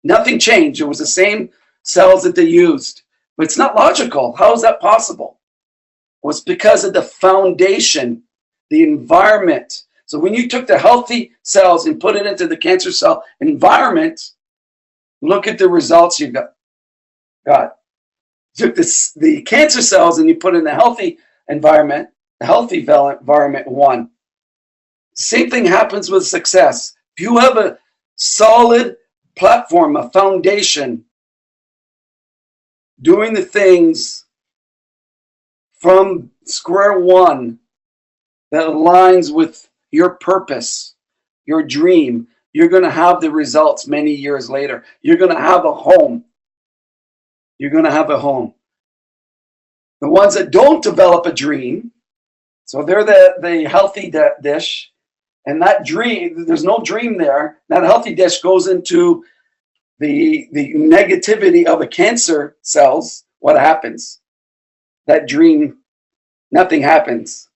Nothing changed. It was the same cells that they used. But it's not logical. How is that possible? Well, it's because of the foundation, the environment. So when you took the healthy cells and put it into the cancer cell environment, look at the results you got. You took the cancer cells and you put it in the healthy environment. The healthy environment won. Same thing happens with success. If you have a solid platform, a foundation, doing the things from square one that aligns with your purpose, your dream, you're going to have the results many years later. You're going to have a home. You're going to have a home. The ones that don't develop a dream, so they're the healthy dish, and that dream, there's no dream there. That healthy dish goes into the negativity of the cancer cells. What happens? That dream, nothing happens.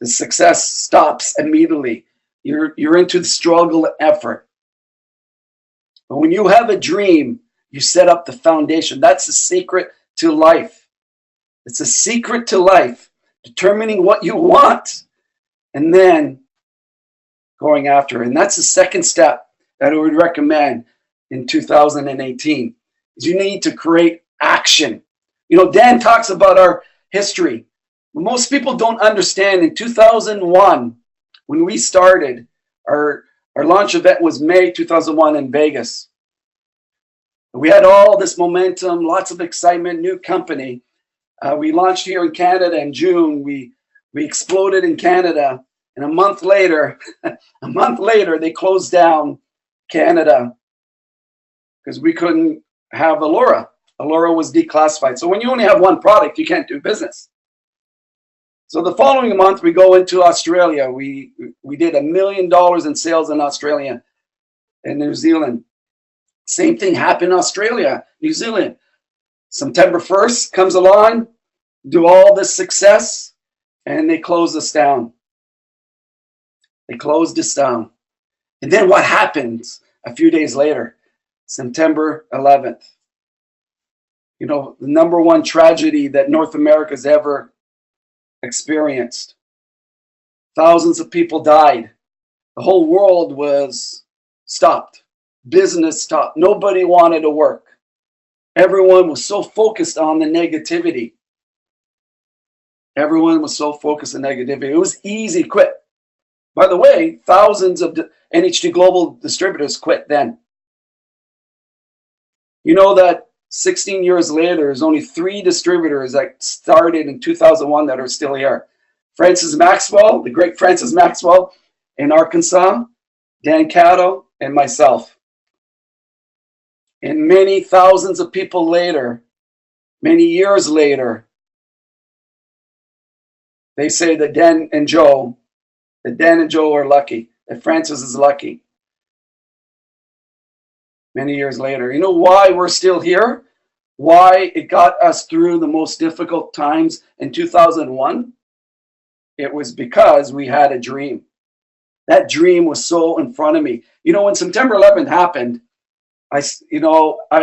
The success stops immediately. You're into the struggle effort. But when you have a dream, you set up the foundation. That's the secret to life. It's a secret to life, determining what you want and then going after it. And that's the second step that I would recommend in 2018, is you need to create action. You know, Dan talks about our history. Most people don't understand. In 2001, when we started, our launch event was May 2001 in Vegas. We had all this momentum, lots of excitement, new company. We launched here in Canada in June. We exploded in Canada. And a month later, they closed down Canada because we couldn't have Allura. Allura was declassified. So when you only have one product, you can't do business. So the following month, we go into Australia. We did $1 million in sales in Australia and New Zealand. Same thing happened in Australia, New Zealand. September 1st comes along, do all this success, and they close us down. They closed us down. And then what happens a few days later? September 11th. You know, the number one tragedy that North America's ever experienced. Thousands of people died. The whole world was stopped. Business stopped. Nobody wanted to work. Everyone was so focused on the negativity. Everyone was so focused on negativity. It was easy to quit. By the way, thousands of NHT Global distributors quit then. You know that 16 years later, there's only 3 distributors that started in 2001 that are still here. Francis Maxwell, the great Francis Maxwell in Arkansas, Dan Cato, and myself. And many thousands of people later, many years later, they say that Dan and Joe are lucky, that Francis is lucky. Many years later. You know why we're still here? Why it got us through the most difficult times in 2001? It was because we had a dream. That dream was so in front of me. You know, when September 11th happened, I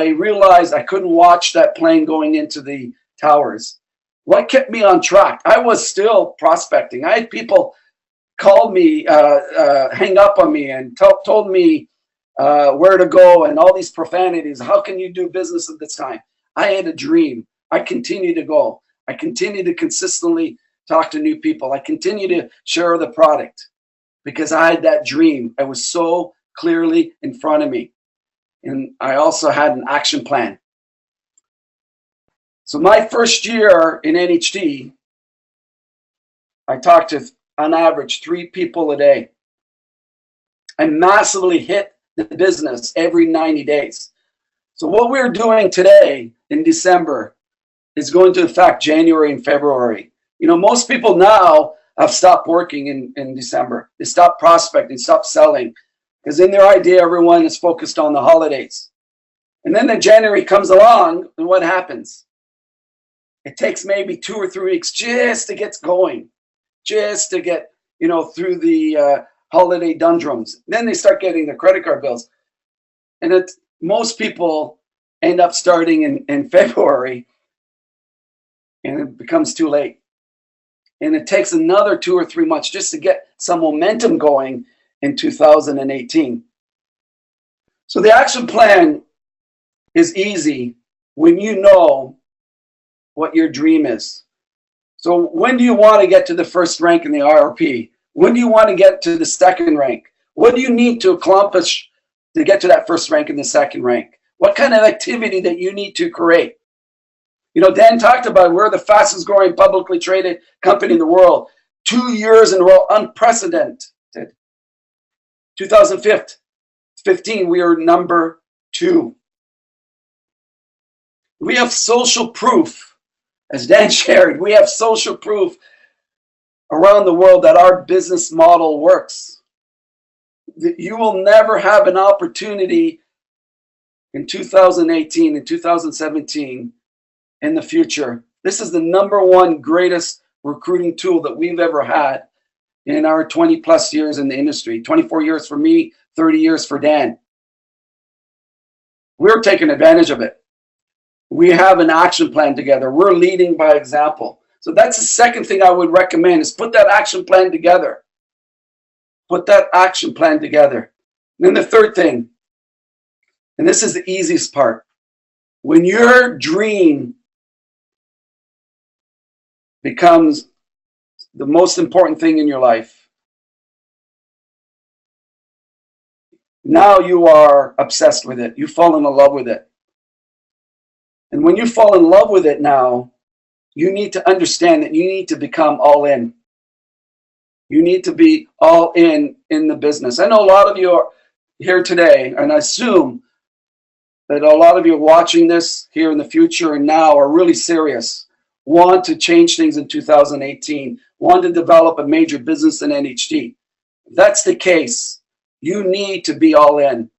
realized I couldn't watch that plane going into the towers. What kept me on track? I was still prospecting. I had people call me, hang up on me and told me where to go and all these profanities. How can you do business at this time? I had a dream. I continue to go. I continue to consistently talk to new people. I continue to share the product because I had that dream. It was so clearly in front of me. And I also had an action plan. So my first year in NHT, I talked to on average 3 people a day. I massively hit the business every 90 days. So what we're doing today in December is going to affect January and February. You know, most people now have stopped working in December. They stopped prospecting, stopped selling, because in their idea, everyone is focused on the holidays. And then January comes along, and what happens? It takes maybe 2 or 3 weeks just to get going, just to get, you know, through the holiday doldrums. Then they start getting their credit card bills. And most people end up starting in February, and it becomes too late. And it takes another 2 or 3 months just to get some momentum going in 2018. So the action plan is easy when you know what your dream is. So when do you want to get to the first rank in the IRP? When do you want to get to the second rank? What do you need to accomplish to get to that first rank and the second rank? What kind of activity that you need to create? You know, Dan talked about we're the fastest growing publicly traded company in the world. 2 years in a row, unprecedented. 2015, we are number 2. We have social proof, as Dan shared, we have social proof around the world that our business model works. You will never have an opportunity in 2018 and 2017 in the future. This is the #1 greatest recruiting tool that we've ever had in our 20 plus years in the industry. 24 years for me, 30 years for Dan. We're taking advantage of it. We have an action plan together. We're leading by example. So that's the second thing I would recommend is put that action plan together. Put that action plan together. And then the third thing, and this is the easiest part, when your dream becomes the most important thing in your life, now you are obsessed with it. You fall in love with it. And when you fall in love with it now, you need to understand that you need to become all in. You need to be all in the business. I know a lot of you are here today, and I assume that a lot of you watching this here in the future and now are really serious, want to change things in 2018, want to develop a major business in NHT. If that's the case, you need to be all in,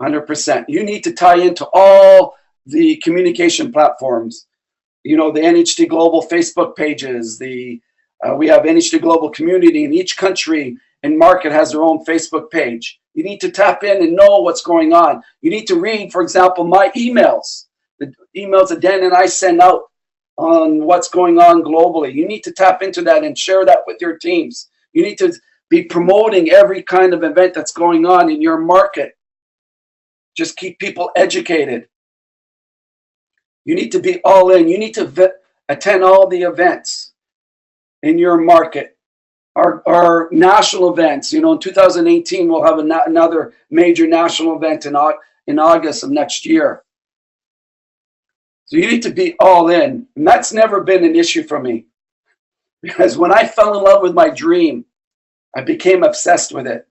100%. You need to tie into all the communication platforms. You know, the NHT Global Facebook pages, we have NHT Global Community, and each country and market has their own Facebook page. You need to tap in and know what's going on. You need to read, for example, my emails, the emails that Dan and I send out on what's going on globally. You need to tap into that and share that with your teams. You need to be promoting every kind of event that's going on in your market. Just keep people educated. You need to be all in. You need to attend all the events in your market. Our national events, you know, in 2018, we'll have another major national event in August of next year. So you need to be all in. And that's never been an issue for me. Because when I fell in love with my dream, I became obsessed with it.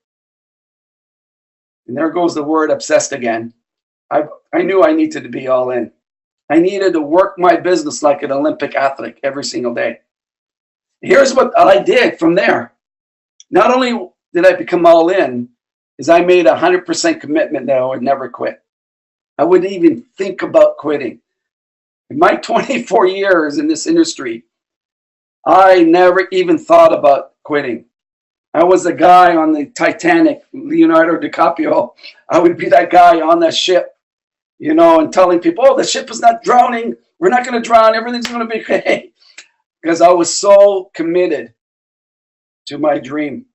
And there goes the word obsessed again. I knew I needed to be all in. I needed to work my business like an Olympic athlete every single day. Here's what I did from there. Not only did I become all in, is I made 100% commitment that I would never quit. I wouldn't even think about quitting. In my 24 years in this industry, I never even thought about quitting. I was the guy on the Titanic, Leonardo DiCaprio. I would be that guy on that ship, you know, and telling people, oh, the ship is not drowning. We're not going to drown. Everything's going to be okay. Because I was so committed to my dream,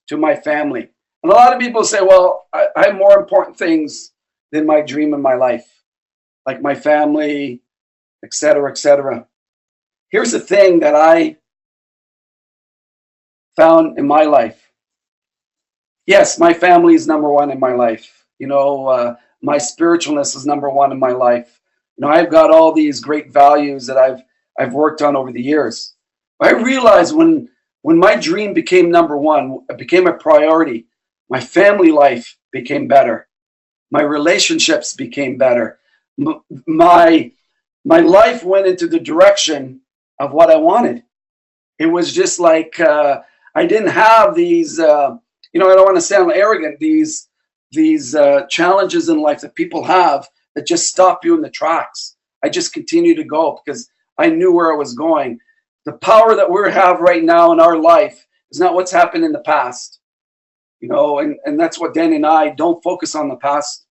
to my family. And a lot of people say, well, I have more important things than my dream in my life, like my family, et cetera, et cetera. Here's the thing that I found in my life. Yes, my family is #1 in my life. You know, my spiritualness is #1 in my life. You know, I've got all these great values that I've worked on over the years. I realized when When my dream became number one, it became a priority. My family life became better. My relationships became better. My life went into the direction of what I wanted. It was just like I didn't have these. I don't want to sound arrogant. These challenges in life that people have that just stop you in the tracks. I just continue to go because I knew where I was going. The power that we have right now in our life is not what's happened in the past. And that's what Dan and I don't focus on the past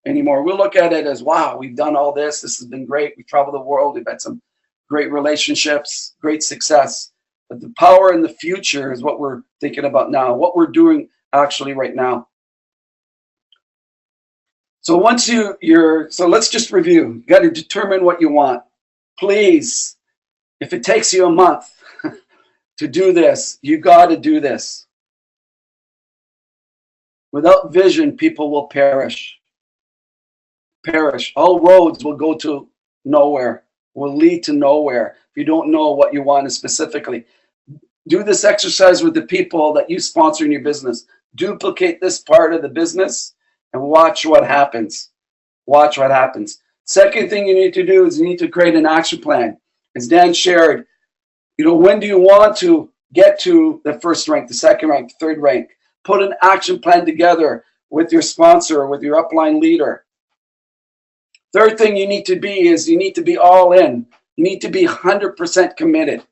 anymore. We look at it as, wow, we've done all this. This has been great. We've traveled the world. We've had some great relationships, great success. But the power in the future is what we're thinking about now, what we're doing actually right now. So once so let's just review. You got to determine what you want. Please, if it takes you a month to do this, you got to do this. Without vision, people will perish. Perish. All roads will go to nowhere, will lead to nowhere if you don't know what you want specifically. Do this exercise with the people that you sponsor in your business. Duplicate this part of the business and watch what happens. Watch what happens. Second thing you need to do is you need to create an action plan. As Dan shared, when do you want to get to the first rank, the second rank, the third rank? Put an action plan together with your sponsor, with your upline leader. Third thing you need to be is you need to be all in. You need to be 100% committed.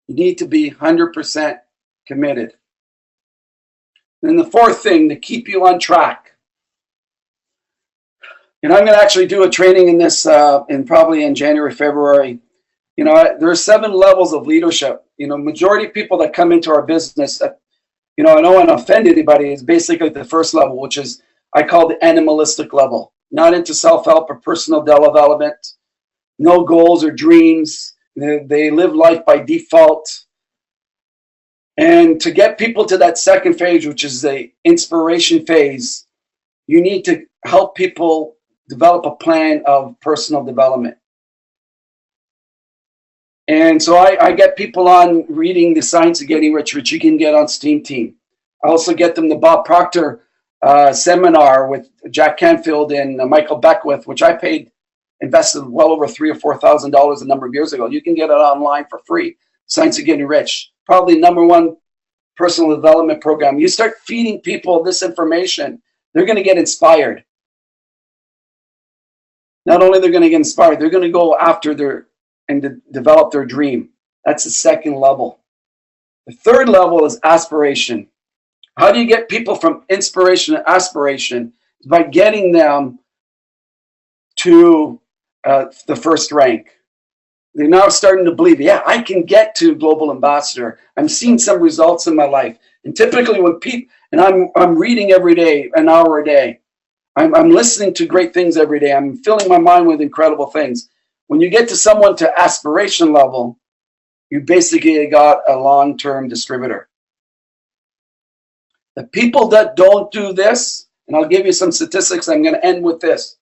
You need to be 100% committed. And the fourth thing to keep you on track. I'm going to actually do a training in this probably in January, February. There are 7 levels of leadership. Majority of people that come into our business, I don't want to offend anybody, is basically the first level, which is I call the animalistic level. Not into self-help or personal development, no goals or dreams. They live life by default. And to get people to that second phase, which is the inspiration phase, you need to help people develop a plan of personal development. And so I get people on reading The Science of Getting Rich, which you can get on Steam Team. I also get them the Bob Proctor seminar with Jack Canfield and Michael Beckwith, which I invested well over $3,000 or $4,000 a number of years ago. You can get it online for free. Science of Getting Rich, probably #1 personal development program. You start feeding people this information, they're going to get inspired. Not only they're going to get inspired, they're going to go after and develop their dream. That's the second level. The third level is aspiration. How do you get people from inspiration to aspiration? By getting them to the first rank. They're now starting to believe, yeah, I can get to global ambassador. I'm seeing some results in my life. And typically when people, and I'm reading every day, an hour a day. I'm listening to great things every day. I'm filling my mind with incredible things. When you get to someone to aspiration level, you basically got a long-term distributor. The people that don't do this, and I'll give you some statistics, I'm going to end with this.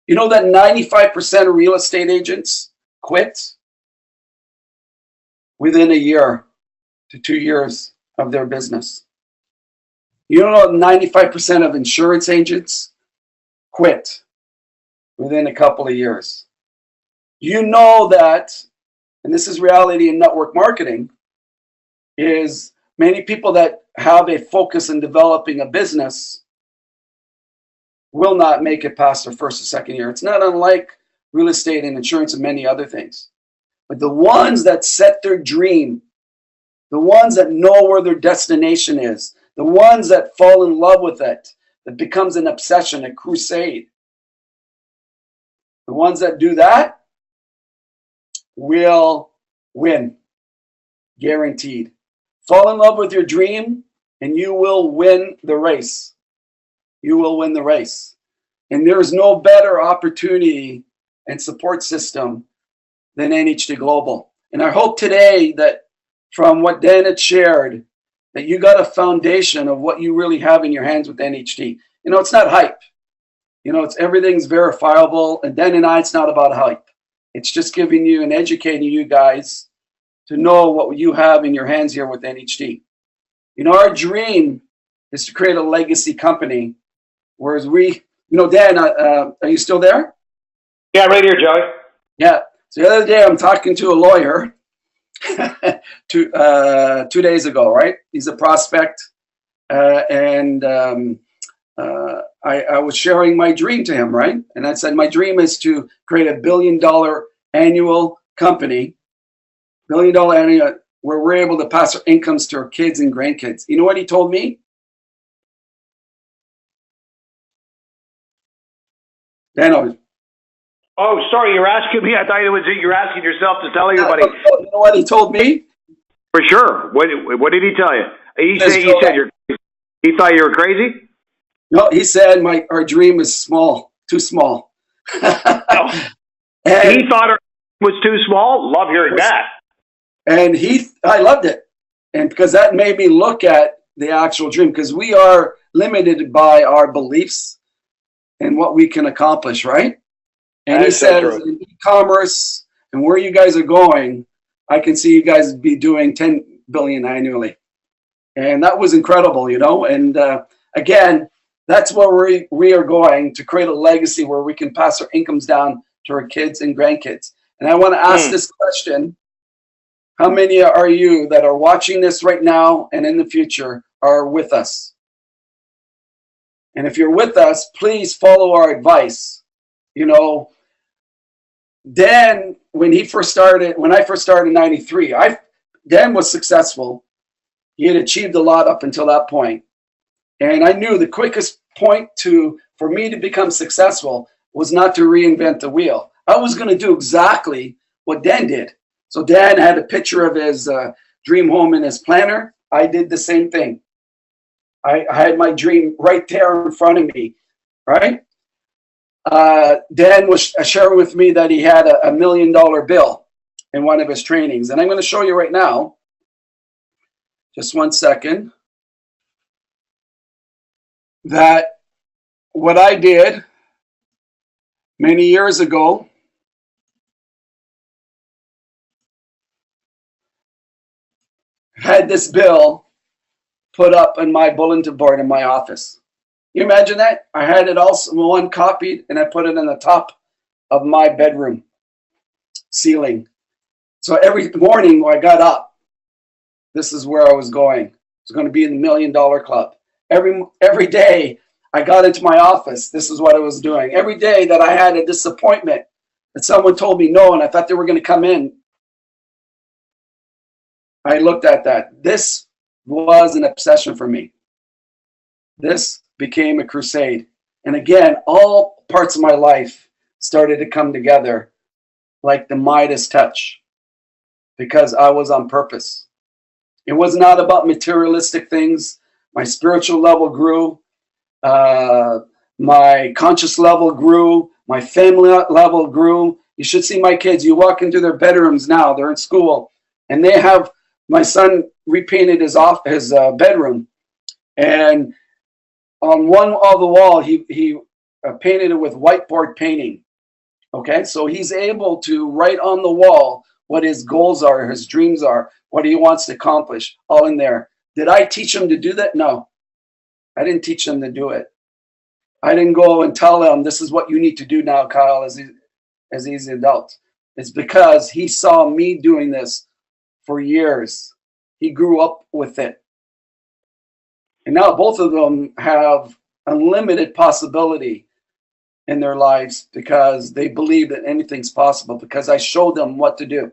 You know that 95% of real estate agents quit within a year to 2 years of their business. You know 95% of insurance agents quit within a couple of years. You know that, and this is reality in network marketing, is many people that have a focus in developing a business will not make it past their first or second year. It's not unlike real estate and insurance and many other things. But the ones that set their dream, the ones that know where their destination is, the ones that fall in love with it, that becomes an obsession, a crusade, the ones that do that will win, guaranteed. Fall in love with your dream and you will win the race. You will win the race. And there is no better opportunity and support system than NHT Global. And I hope today that from what Dan had shared, that you got a foundation of what you really have in your hands with NHT. It's not hype. Everything's verifiable. And Dan and I, it's not about hype. It's just giving you and educating you guys to know what you have in your hands here with NHT. You know, our dream is to create a legacy company, whereas Dan, are you still there? Yeah, right here, Joey. Yeah. So the other day I'm talking to a lawyer 2 days ago, right? He's a prospect. And I was sharing my dream to him, right? And I said, my dream is to create $1 billion annual company, $1 billion annual, where we're able to pass our incomes to our kids and grandkids. You know what he told me? Dan, Oh, sorry, you're asking me. I thought you're asking yourself to tell everybody. you know what he told me? For sure. What did he tell you? He said he thought you were crazy? No, he said our dream is small, too small. Oh. And he thought it was too small? Love hearing that. And I loved it. And because that made me look at the actual dream, because we are limited by our beliefs and what we can accomplish, right? And he says, in e-commerce and where you guys are going, I can see you guys be doing 10 billion annually. And that was incredible, you know? And again, that's where we are going, to create a legacy where we can pass our incomes down to our kids and grandkids. And I want to ask this question. How many are you that are watching this right now and in the future are with us? And if you're with us, please follow our advice. You know, Dan, when I first started in 93, Dan was successful. He had achieved a lot up until that point. And I knew the quickest point for me to become successful was not to reinvent the wheel. I was going to do exactly what Dan did. So Dan had a picture of his dream home in his planner. I did the same thing. I had my dream right there in front of me, right? Dan was sharing with me that he had a $1 million bill in one of his trainings. And I'm going to show you right now. Just 1 second. That what I did many years ago, had this bill put up on my bulletin board in my office. You imagine that? I had it all one copied and I put it in the top of my bedroom ceiling. So every morning when I got up, this is where I was going. I was going to be in the $1 Million Club. Every day I got into my office, this is what I was doing. Every day that I had a disappointment that someone told me no and I thought they were going to come in, I looked at that. This was an obsession for me. This became a crusade. And again, all parts of my life started to come together like the Midas touch because I was on purpose. It was not about materialistic things. My spiritual level grew. My conscious level grew. My family level grew. You should see my kids. You walk into their bedrooms now. They're in school. And they have, my son repainted his bedroom. And on one of the wall, he painted it with whiteboard painting. Okay, so he's able to write on the wall what his goals are, his dreams are, what he wants to accomplish, all in there. Did I teach him to do that? No, I didn't teach him to do it. I didn't go and tell him, this is what you need to do now, Kyle, as he's an adult. It's because he saw me doing this for years. He grew up with it. And now both of them have unlimited possibility in their lives because they believe that anything's possible because I showed them what to do.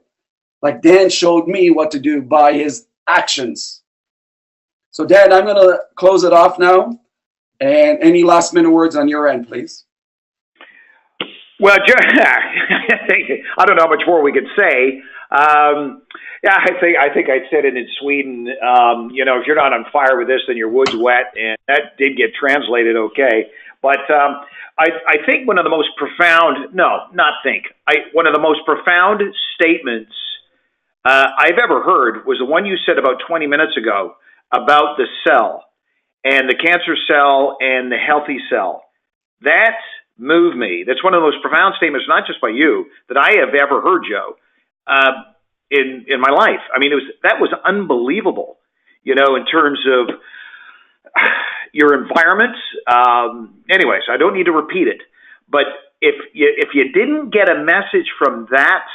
Like Dan showed me what to do by his actions. So Dan, I'm going to close it off now. And any last minute words on your end, please? Well, I don't know how much more we could say. Yeah, I think I said it in Sweden. If you're not on fire with this, then your wood's wet, and that did get translated okay. But I think one of the most profound, one of the most profound statements I've ever heard was the one you said about 20 minutes ago about the cell and the cancer cell and the healthy cell. That moved me. That's one of the most profound statements, not just by you, that I have ever heard, Joe. in my life. I mean, that was unbelievable, in terms of your environment. Anyways, I don't need to repeat it, but if you didn't get a message from that,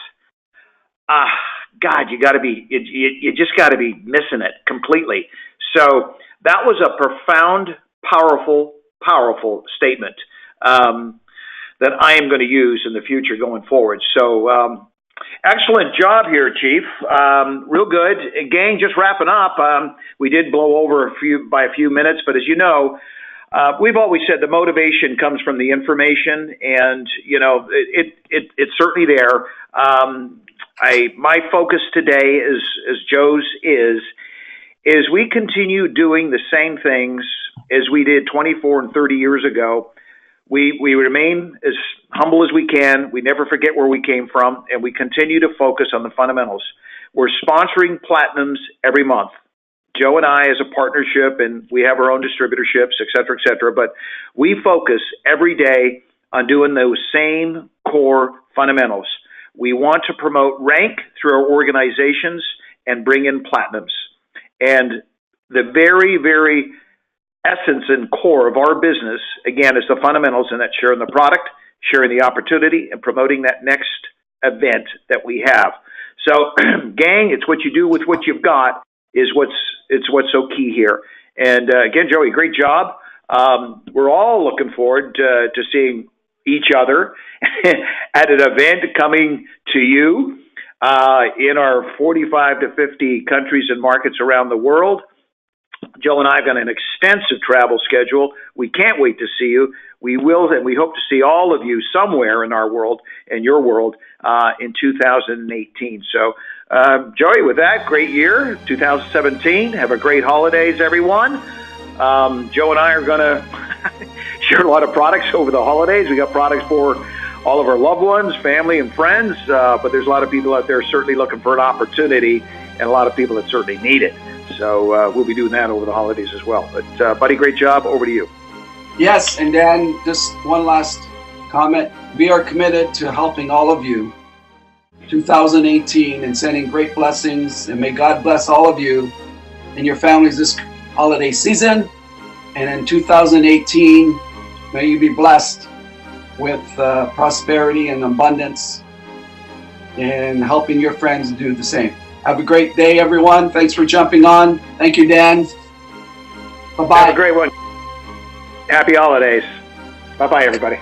God, you just got to be missing it completely. So that was a profound, powerful statement that I am going to use in the future going forward. So excellent job here, Chief. Real good. Gang, just wrapping up. We did blow over by a few minutes, but as you know, we've always said the motivation comes from the information, and it's certainly there. My focus today, as Joe's is we continue doing the same things as we did 24 and 30 years ago. We remain as humble as we can. We never forget where we came from, and we continue to focus on the fundamentals. We're sponsoring Platinums every month. Joe and I as a partnership, and we have our own distributorships, et cetera, but we focus every day on doing those same core fundamentals. We want to promote rank through our organizations and bring in Platinums. And the very, very essence and core of our business, again, is the fundamentals, and that's sharing the product, sharing the opportunity, and promoting that next event that we have. So, gang, it's what you do with what you've got is what's so key here. And again, Joey, great job. We're all looking forward to seeing each other at an event coming to you in our 45 to 50 countries and markets around the world. Joe and I have got an extensive travel schedule. We can't wait to see you. We will, and we hope to see all of you somewhere in our world, in your world, in 2018. So, Joey, with that, great year, 2017. Have a great holidays, everyone. Joe and I are going to share a lot of products over the holidays. We got products for all of our loved ones, family, and friends, but there's a lot of people out there certainly looking for an opportunity, and a lot of people that certainly need it. So we'll be doing that over the holidays as well. But, buddy, great job. Over to you. Yes, and Dan, just one last comment. We are committed to helping all of you 2018 and sending great blessings, and may God bless all of you and your families this holiday season. And in 2018, may you be blessed with prosperity and abundance, and helping your friends do the same. Have a great day, everyone. Thanks for jumping on. Thank you, Dan. Bye-bye. Have a great one. Happy holidays. Bye-bye, everybody.